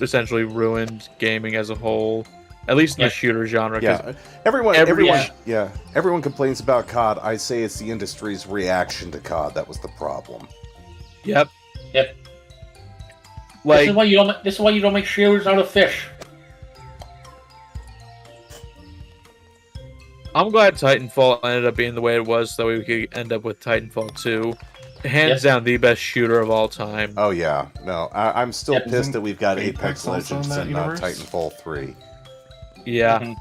essentially ruined gaming as a whole, at least in the shooter genre. Yeah, everyone complains about COD. I say it's the industry's reaction to COD that was the problem. Yep. Like this is why you don't make shooters out of fish. I'm glad Titanfall ended up being the way it was, so we could end up with Titanfall 2. Hands down, the best shooter of all time. Oh yeah, no, I'm still pissed that we've got Apex also in Legends that and not universe? Titanfall 3. Yeah.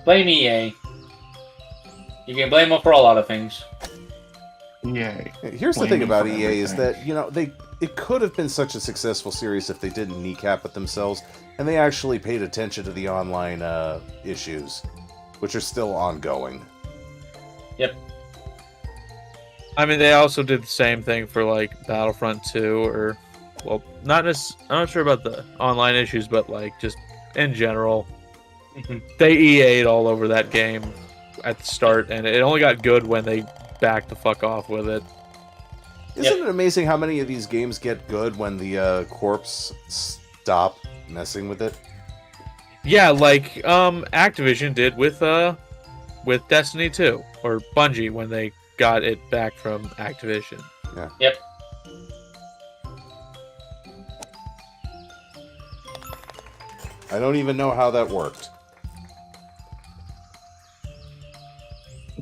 Blame EA. You can blame them for a lot of things. Yay. Here's the Blame thing me about for EA is everything. that it could have been such a successful series if they didn't kneecap it themselves and they actually paid attention to the online issues, which are still ongoing. Yep. I mean, they also did the same thing for like Battlefront 2, or well, I'm not sure about the online issues, but like just in general, they EA'd all over that game at the start, and it only got good when they backed the fuck off with it. Isn't it amazing how many of these games get good when the corps stop messing with it? Yeah, like Activision did with Destiny 2, or Bungie when they got it back from Activision. Yeah. Yep. I don't even know how that worked.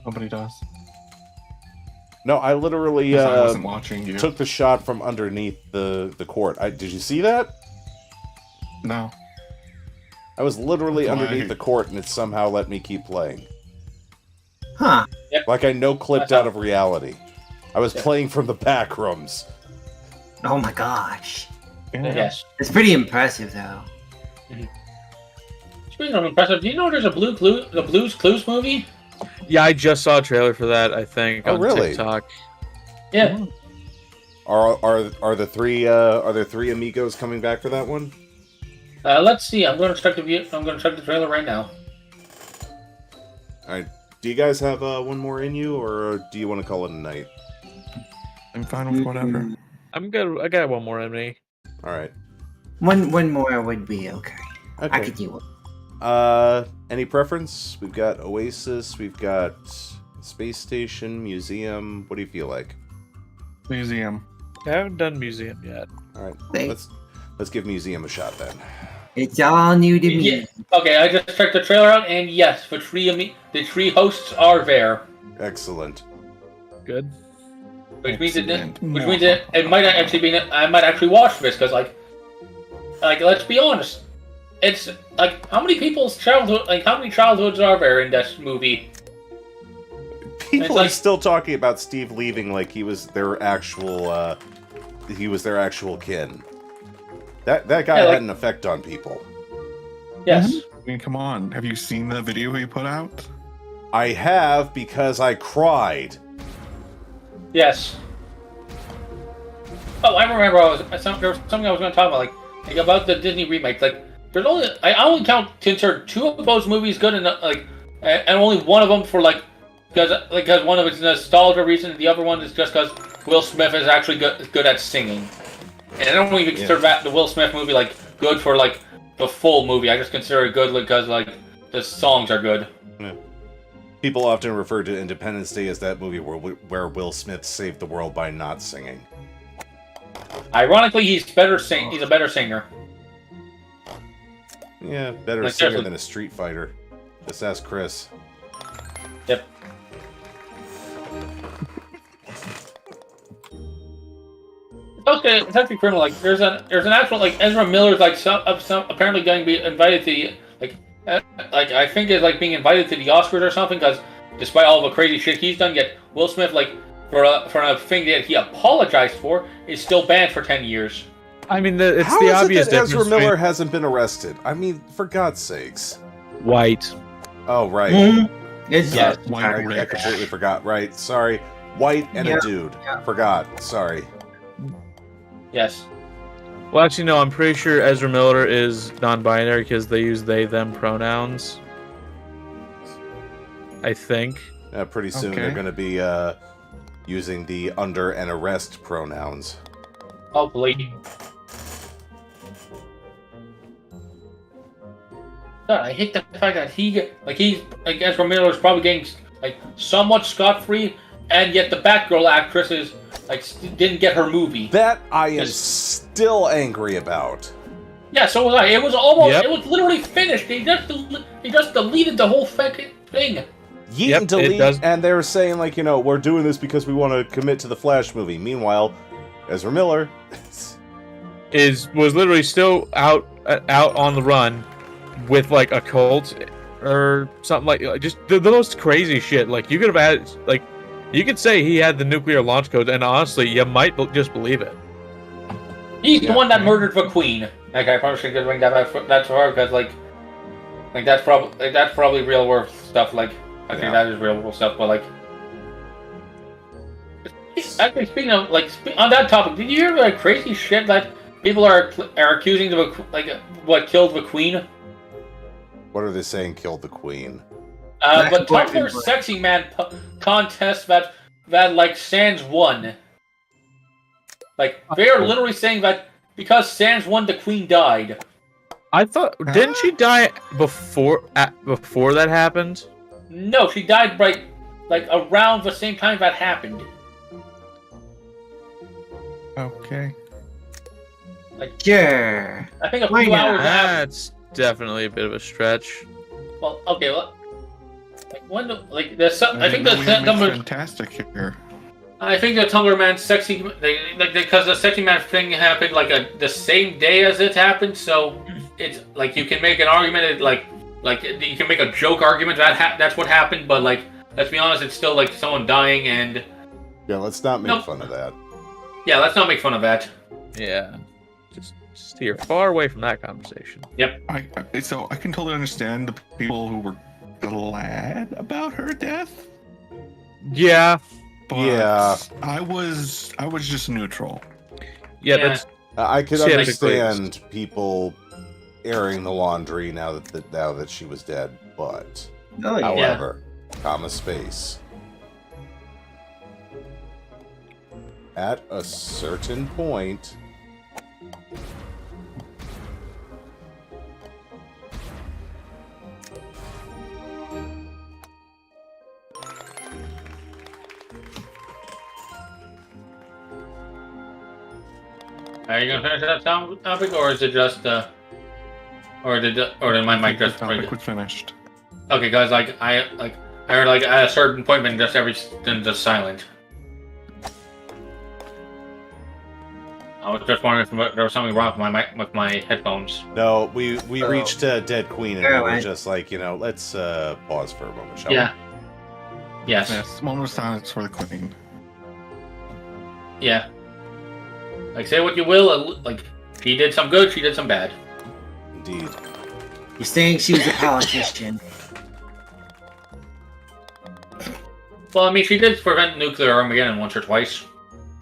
Nobody does. No, I literally I wasn't watching you. took the shot from underneath the court. Did you see that? No. I was literally underneath the court, and it somehow let me keep playing. Huh. Yep. Like I no-clipped out of reality. I was playing from the back rooms. Oh my gosh. Yeah. Yes. It's pretty impressive, though. Speaking of impressive, do you know there's a Blue's Clues movie? Yeah, I just saw a trailer for that. I think on really? TikTok. Yeah. Are there three amigos coming back for that one? Let's see. I'm going to check the trailer right now. All right. Do you guys have one more in you, or do you want to call it a night? I'm fine with whatever. I'm good. I got one more in me. All right. One more would be okay. Okay. I could do it. Any preference? We've got Oasis. We've got Space Station, Museum. What do you feel like? Museum. I haven't done museum yet. All right. Thanks. Let's give Museum a shot then. It's all new to me. Yeah. Okay, I just checked the trailer out, and yes, the three hosts are there. Excellent. Good. Which means Excellent. it might actually be. I might actually watch this because like let's be honest, it's like how many childhoods are there in this movie? People like- are still talking about Steve leaving like he was their actual kin. That guy Yeah, like- had an effect on people. Yes. I mean, come on. Have you seen the video he put out? I have because I cried. Yes. Oh, I remember. There was something I was going to talk about, like about the Disney remake. Like, I only consider two of those movies good, and and only one of them for because one of it's nostalgia reason, and the other one is just because Will Smith is actually good at singing. And I don't even consider that the Will Smith movie good for the full movie. I just consider it good because the songs are good. Yeah. People often refer to Independence Day as that movie where Will Smith saved the world by not singing. Ironically, he's a better singer. Yeah, better singer seriously. than a Street Fighter. Just ask Chris. Yep. Okay, it's actually criminal. Like, there's an actual Ezra Miller's some apparently going to be invited to I think is being invited to the Oscars or something because despite all the crazy shit he's done, yet Will Smith for a thing that he apologized for is still banned for 10 years. I mean, it's How the is obvious it that difference. Ezra Miller hasn't been arrested? I mean, for God's sakes. White. Oh, right. It's Yeah. White I rich. completely forgot. Right. Sorry. White and a dude. Yeah. Forgot. Sorry. Yes. Well, actually, no. I'm pretty sure Ezra Miller is non-binary because they use they/them pronouns. I think. Pretty soon Okay. they're going to be using the under and arrest pronouns. Hopefully. God, I hate the fact that Ezra Miller's probably getting somewhat scot-free, and yet the Batgirl actress is didn't get her movie. That I am still angry about. Yeah, so was I. It was almost. Yep. It was literally finished. He just deleted the whole fucking thing. Yeet Yep, and delete, it does. and they were saying we're doing this because we want to commit to the Flash movie. Meanwhile, Ezra Miller was literally still out on the run with a cult or something just the most crazy shit. You could have had you could say he had the nuclear launch codes, and honestly, you might just believe it. He's the one that murdered the Queen. Okay, I probably should bring that to her because that's probably real world stuff. I think that is real world stuff. But actually, speaking of on that topic, did you hear the crazy shit that people are accusing of what killed the Queen? What are they saying killed the Queen? But Tumblr Sexy Man contest that Sans won. They are literally saying that because Sans won, the Queen died. I thought didn't she die before that happened? No, she died around the same time that happened. Okay. Sure. I think a Why few not? hours after. That's definitely a bit of a stretch. Well, okay, well, like there's some. I think the that's fantastic here. I think the Tumblr Man sexy, because the sexy man thing happened the same day as it happened, so it's like you can make an argument, like you can make a joke argument that's what happened, but like let's be honest, it's still like someone dying and. Yeah, let's not make fun of that. Yeah, let's not make fun of that. Yeah, just steer far away from that conversation. Yep. So I can totally understand the people who were glad about her death. Yeah. But yeah. I was just neutral. Yeah, Yeah. that's I could Yeah, understand people airing the laundry now that she was dead, but Oh, yeah. however, comma space. At a certain point, Are you gonna finish that topic, or is it just or did my mic The just topic was finished. Okay, guys, I heard at a certain point when just everything just silent. I was just wondering if there was something wrong with my headphones. no, we reached Dead Queen, and we were Alright. just like, let's pause for a moment, shall we? Yeah. Yes. Yes, moment of silence for the queen. Yeah. Like, say what you will, like, she did some good, she did some bad. Indeed. You're saying she was a politician. Well, I mean, she did prevent nuclear Armageddon once or twice.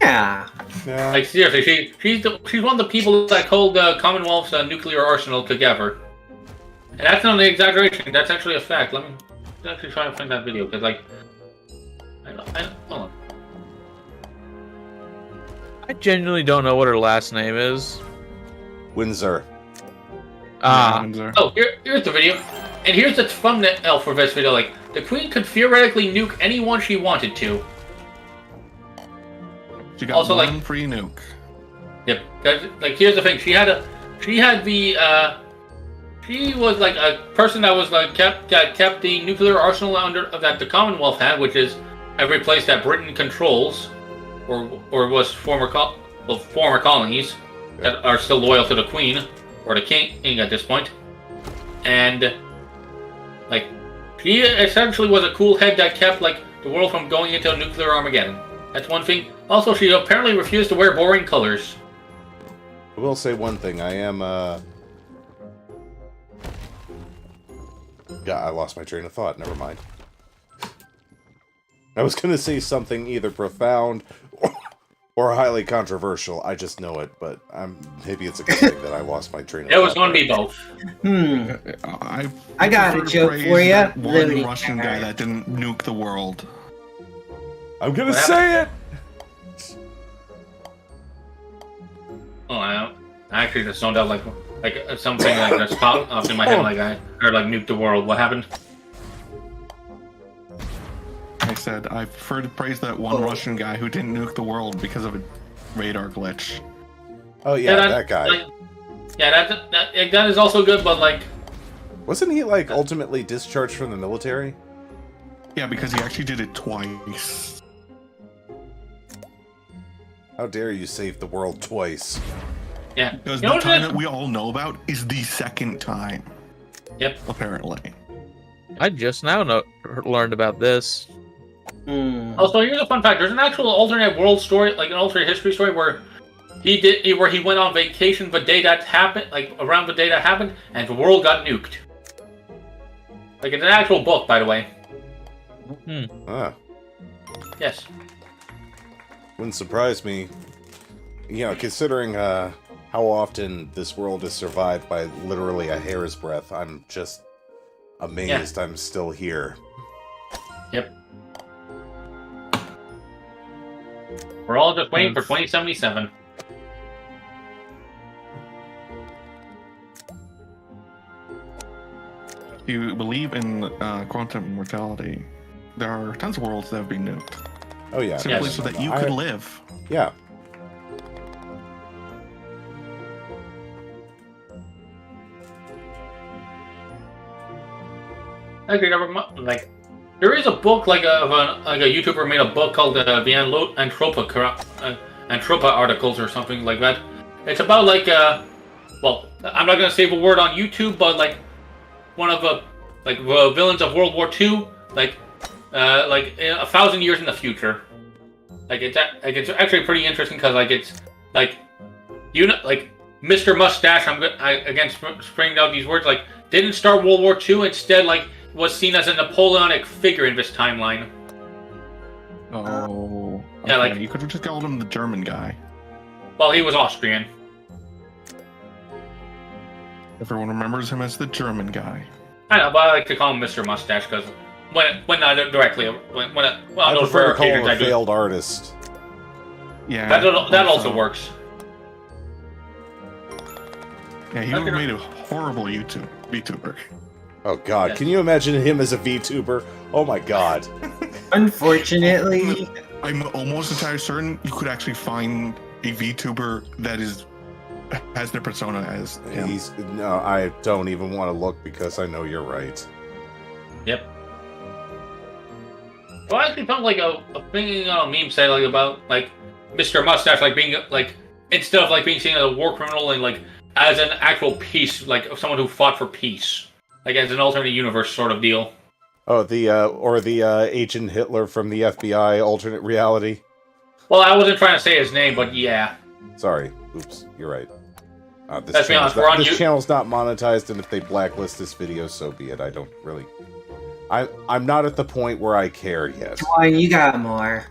Yeah. Yeah. Like, seriously, she's one of the people that hold the Commonwealth's nuclear arsenal together. And that's not an exaggeration, that's actually a fact. Let me actually try to find that video, because, like, hold on. I genuinely don't know what her last name is. Windsor. Windsor. Oh, here's the video. And here's the thumbnail for this video. Like, the Queen could theoretically nuke anyone she wanted to. She got also, one like- free nuke. Yep. 'Cause, like, here's the thing. She was like a person that was like kept the nuclear arsenal that the Commonwealth had, which is every place that Britain controls, or was former colonies that are still loyal to the Queen or the King at this point, and like she essentially was a cool head that kept like the world from going into a nuclear Armageddon. That's one thing. Also, she apparently refused to wear boring colors. I will say one thing. I am, Yeah, I lost my train of thought. Never mind. I was going to say something either profound or highly controversial. I just know it, but maybe it's a good thing that I lost my train of thought. It was going to be both. I got a prefer to joke praise for ya. that one Liberty Russian guy Guard. that didn't nuke the world. I'm going to What say it! Oh, I actually just zoned out like something like just popped up in my head, like I heard like nuke the world. What happened? I said I prefer to praise that one Russian guy who didn't nuke the world because of a radar glitch. Oh, yeah, that guy. Like, yeah, that is also good, but like, Wasn't he, like, ultimately discharged from the military? Yeah, because he actually did it twice. How dare you save the world twice? yeah. Because You know the what time it- that we all know about is the second time. Yep. Apparently. I just now learned about this. Also, here's a fun fact: there's an actual alternate world story, like an alternate history story, where he went on vacation the day that happened, like around the day that happened, and the world got nuked. Like it's an actual book, by the way. Ah, Yes. wouldn't surprise me. Considering how often this world is survived by literally a hair's breadth, I'm just amazed I'm still here. Yep. We're all just waiting for 2077. If you believe in quantum immortality, there are tons of worlds that have been nuked. Oh, yeah. Simply Yes. so that you could live. Yeah. actually never like. There is a book like a YouTuber made a book called the Anthropa articles or something like that. It's about like well, I'm not gonna say the word on YouTube, but like one of the villains of World War II, like 1,000 years in the future. It's actually pretty interesting because it's Mr. Mustache. Again springing out these words didn't start World War II. Instead, was seen as a Napoleonic figure in this timeline. Oh, okay. Yeah, you could have just called him the German guy. Well, he was Austrian. Everyone remembers him as the German guy. I know, but I like to call him Mr. Mustache because when not directly, I prefer to call him a failed artist. Yeah, that also works. Yeah, he would have made a horrible VTuber. Oh god, can you imagine him as a VTuber? Oh my god. Unfortunately, I'm almost entirely certain you could actually find a VTuber that has their persona as him. No, I don't even want to look because I know you're right. Yep. Well, I actually found a thing on a meme say about Mr. Mustache being instead of being seen as a war criminal and as an actual peace someone who fought for peace. As an alternate universe sort of deal. Oh, the Agent Hitler from the FBI alternate reality. Well, I wasn't trying to say his name, but yeah. Sorry. Oops, you're right. Let's be honest, this channel's not monetized, and if they blacklist this video, so be it. I don't really... I'm not at the point where I care yet. Come on, you got more.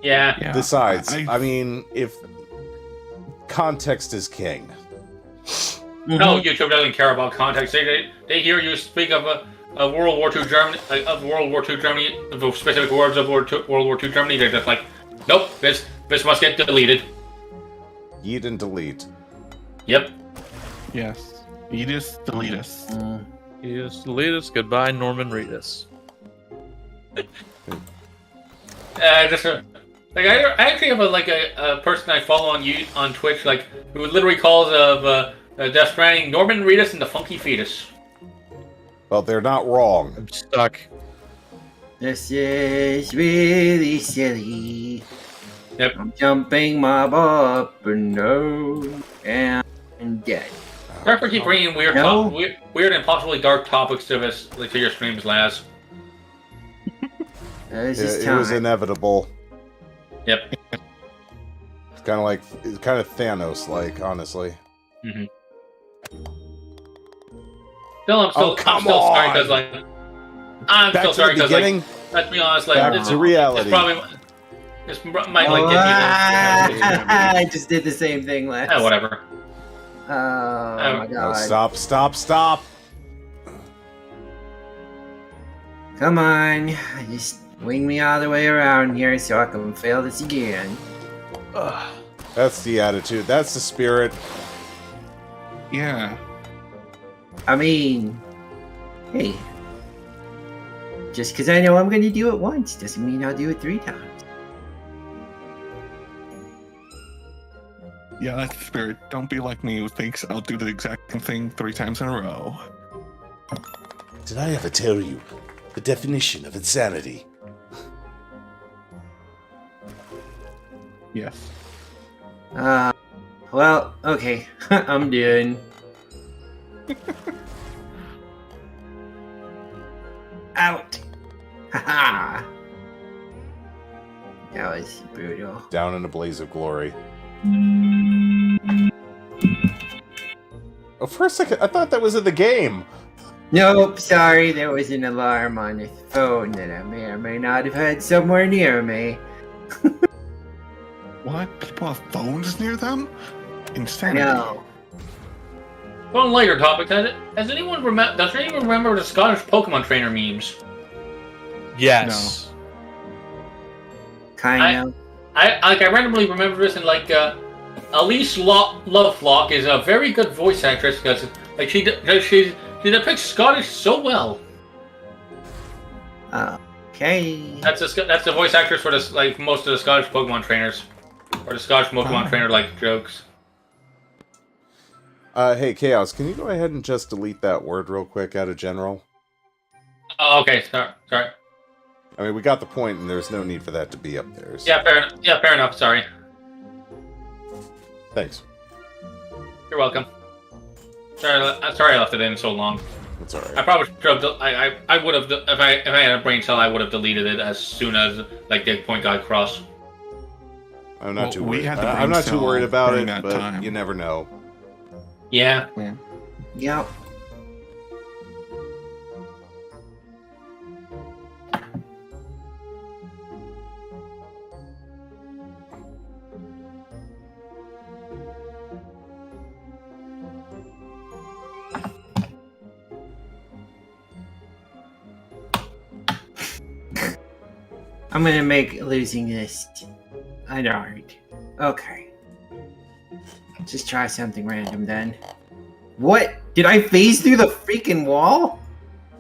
Yeah. Besides, I mean, if... Context is king. No, YouTube doesn't care about context. They hear you speak of World War II Germany, the specific words of World War II Germany. They're just nope, this must get deleted. Yeet and delete. Yep. Yes. Edis, delete us. Edis, delete us. Goodbye, Norman Reedus. I actually have a person I follow on Twitch who literally calls Death Stranding Norman Reedus and the Funky Fetus. Well, they're not wrong. I'm stuck. This is really silly. Yep. I'm jumping mob up and down and dead. Sorry for keep bringing weird and possibly dark topics to to your streams, Laz. It was inevitable. Yep. It's kind of Thanos-like, honestly. Mm-hmm. I'm still sorry because I'm Back still sorry to the because beginning. Let's be honest, Back to reality. This might get you. I just did the same thing last. Whatever. Oh my god! No, stop! Come on, just wing me all the way around here so I can fail this again. That's the attitude. That's the spirit. Yeah. I mean, hey, just because I know I'm going to do it once doesn't mean I'll do it 3 times. Yeah, that's the spirit. Don't be like me who thinks I'll do the exact same thing 3 times in a row. Did I ever tell you the definition of insanity? Yes. Well, okay, I'm done. Out! Haha! That was brutal. Down in a blaze of glory. Oh, for a second, I thought that was in the game. Nope, sorry, there was an alarm on the phone that I may or may not have had somewhere near me. What? People have phones near them? I Insanity. know. On lighter topics, does anyone remember the Scottish Pokemon trainer memes? Yes. Kind of. I randomly remember this, and Elise Lovelock is a very good voice actress because she depicts Scottish so well. Okay. That's the voice actress for most of the Scottish Pokemon trainers, or the Scottish Pokemon trainer jokes. Hey, Chaos, can you go ahead and just delete that word real quick out of general? Oh, okay. Sorry. I mean, we got the point, and there's no need for that to be up there. So. Yeah, fair enough. Yeah, fair enough. Sorry. Thanks. You're welcome. Sorry I left it in so long. That's all right. I probably should have. I would have if I had a brain cell. I would have deleted it as soon as like the point got across. I'm not too worried. We had the I'm not too brain worried about during it, that but time. you never know. Yeah. Yep. I'm gonna make losing this an art. Okay. Just try something random then. What? Did I phase through the freaking wall?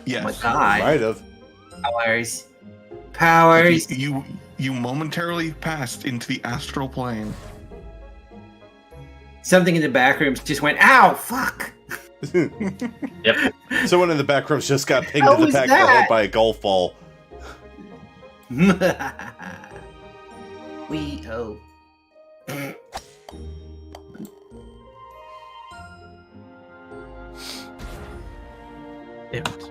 Yes. Oh my god. Might have. Powers. Powers. You momentarily passed into the astral plane. Something in the back rooms just went, ow, fuck. Yep. Someone in the back room just got pinged How in the was back of the that? head by a golf ball. We oh. Damn it.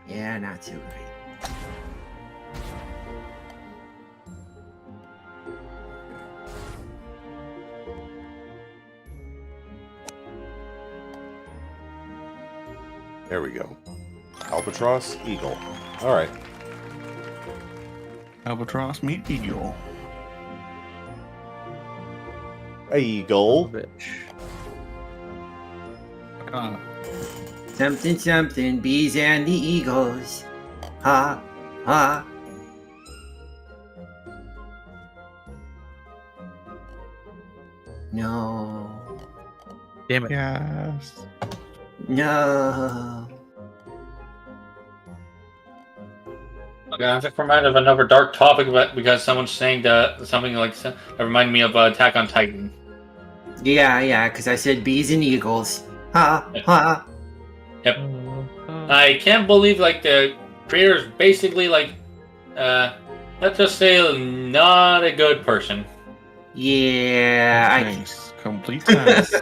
Yeah, not too great. There we go. Albatross, eagle. All right. Albatross meet eagle. Eagle. Bitch. Something, something, bees and the eagles. Ha, ha. No. Damn it. Yes. No. Okay, I'm just reminded of another dark topic because someone's saying something like that reminded me of Attack on Titan. Yeah, because I said bees and eagles. Ha, ha. Yep. I can't believe like the creator's basically like, let's just say not a good person. Yeah, Nice. Complete sense.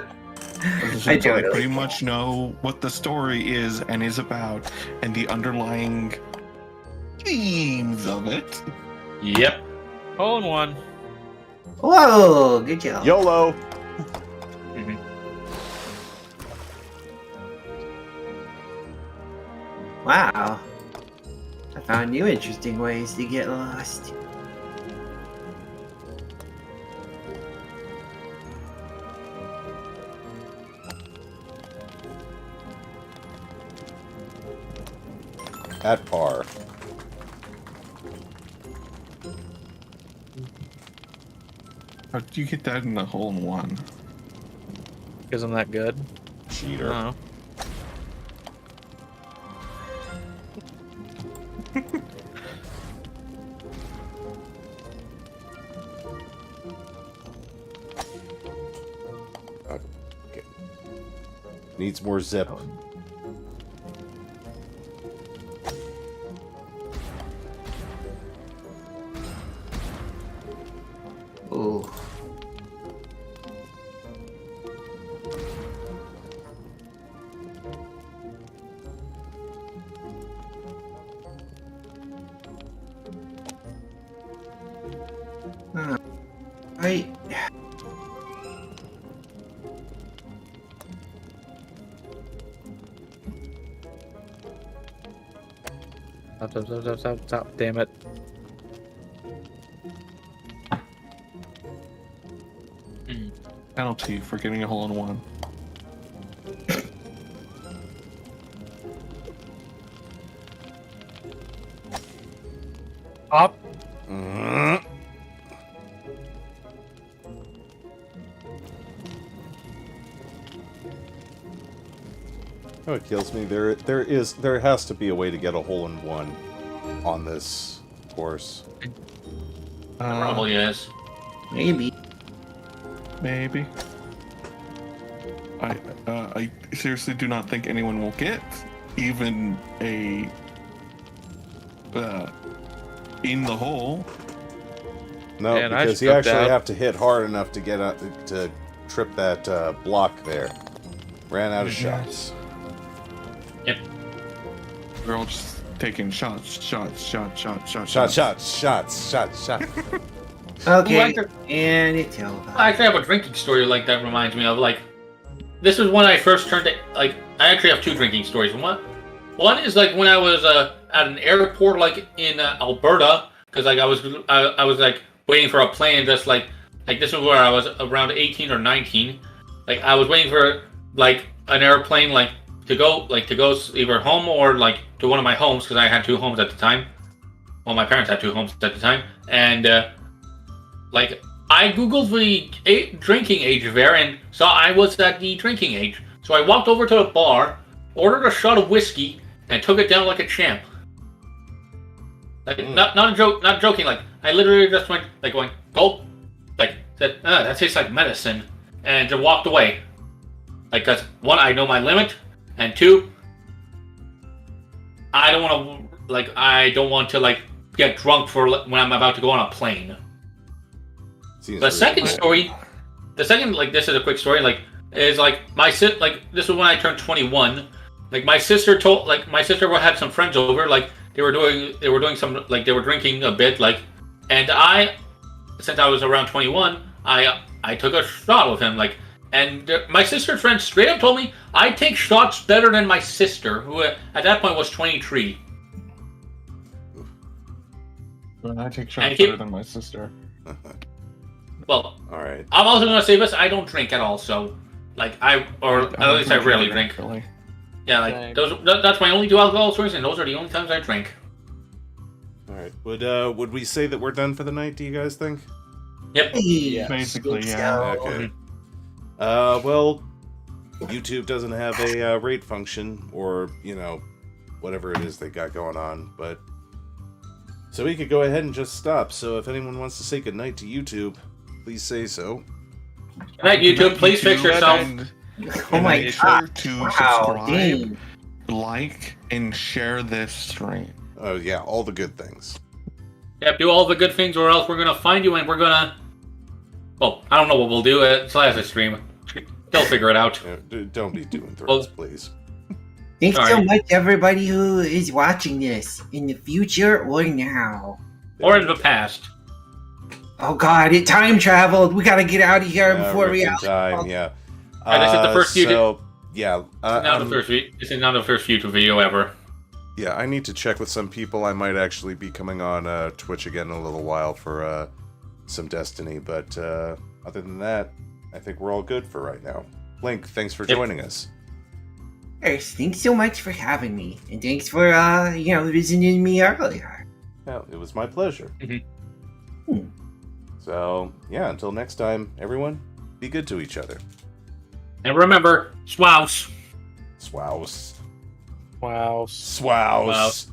I I totally pretty much know what the story is and is about, and the underlying themes of it. Yep. Hole in one. Whoa, good job. YOLO. Wow. I found new interesting ways to get lost. At par. How did you get that in a hole in one? Because I'm that good. Cheater. Oh. Okay. Needs more zip. Ooh. Right. Stop. Damn it. Penalty for getting a hole in one. Up. Mm. Oh, it kills me. There has to be a way to get a hole in one on this course. Probably is. Maybe. Maybe. I seriously do not think anyone will get even a in the hole. No, Man, I because you stepped actually out. have to hit hard enough to get to trip that block there. Ran out of shots. Yep. We're all just taking shots. Okay, and it's over. I actually have a drinking story like that reminds me of like this is when I first turned like I actually have two drinking stories. One is like when I was at an airport like in Alberta because like I was like waiting for a plane just like this is where I was around 18 or 19. Like I was waiting for like an airplane like to go either home or like to one of my homes because I had two homes at the time. Well, my parents had two homes at the time, and like I googled the drinking age there and saw I was at the drinking age. So I walked over to a bar, ordered a shot of whiskey, and took it down like a champ. Like not a joke, not joking. Like I literally just went like going gulp, like said that tastes like medicine, and just walked away. Like because one, I know my limit, and two, I don't want to like get drunk for when I'm about to go on a plane. The second like this is a quick story. Like is like this was when I turned 21. Like my sister had some friends over. Like they were doing some like they were drinking a bit. Like and since I was around 21, I took a shot with him. Like and my sister's friend straight up told me I take shots better than my sister, who at that point was 23. And I take shots better than my sister. Well, all right. I'm also gonna say this: I don't drink at all. So, like, at least I rarely drink. Really. Yeah, like that's my only two alcohol stories, and those are the only times I drink. All right. Would we say that we're done for the night? Do you guys think? Yep. Yeah, Basically, yeah. Okay. Well, YouTube doesn't have a rate function, or whatever it is they got going on, but so we could go ahead and just stop. So if anyone wants to say goodnight to YouTube, please say so. Good night, YouTube. Please fix yourself. Oh my Make god! sure to Wow, subscribe, dang. like, and share this stream. Oh yeah, all the good things. Yep, do all the good things, or else we're gonna find you and we're gonna. Well, I don't know what we'll do. It's last stream. They'll figure it out. Don't be doing threats, please. Thanks so Sorry. much, everybody who is watching this in the future or now. Or in the past. Oh god, it time traveled. We gotta get out of here before Ripping reality. time, yeah. This is the first YouTube. So yeah, This is not the first YouTube video ever. yeah. I need to check with some people. I might actually be coming on Twitch again in a little while for some Destiny, but other than that, I think we're all good for right now. Link, thanks for joining us. Yes, thanks so much for having me, and thanks for visiting me earlier. Yeah, it was my pleasure. Mhm. So yeah, until next time, everyone, be good to each other. And remember, swouse. Swouse. Wow. Swouse.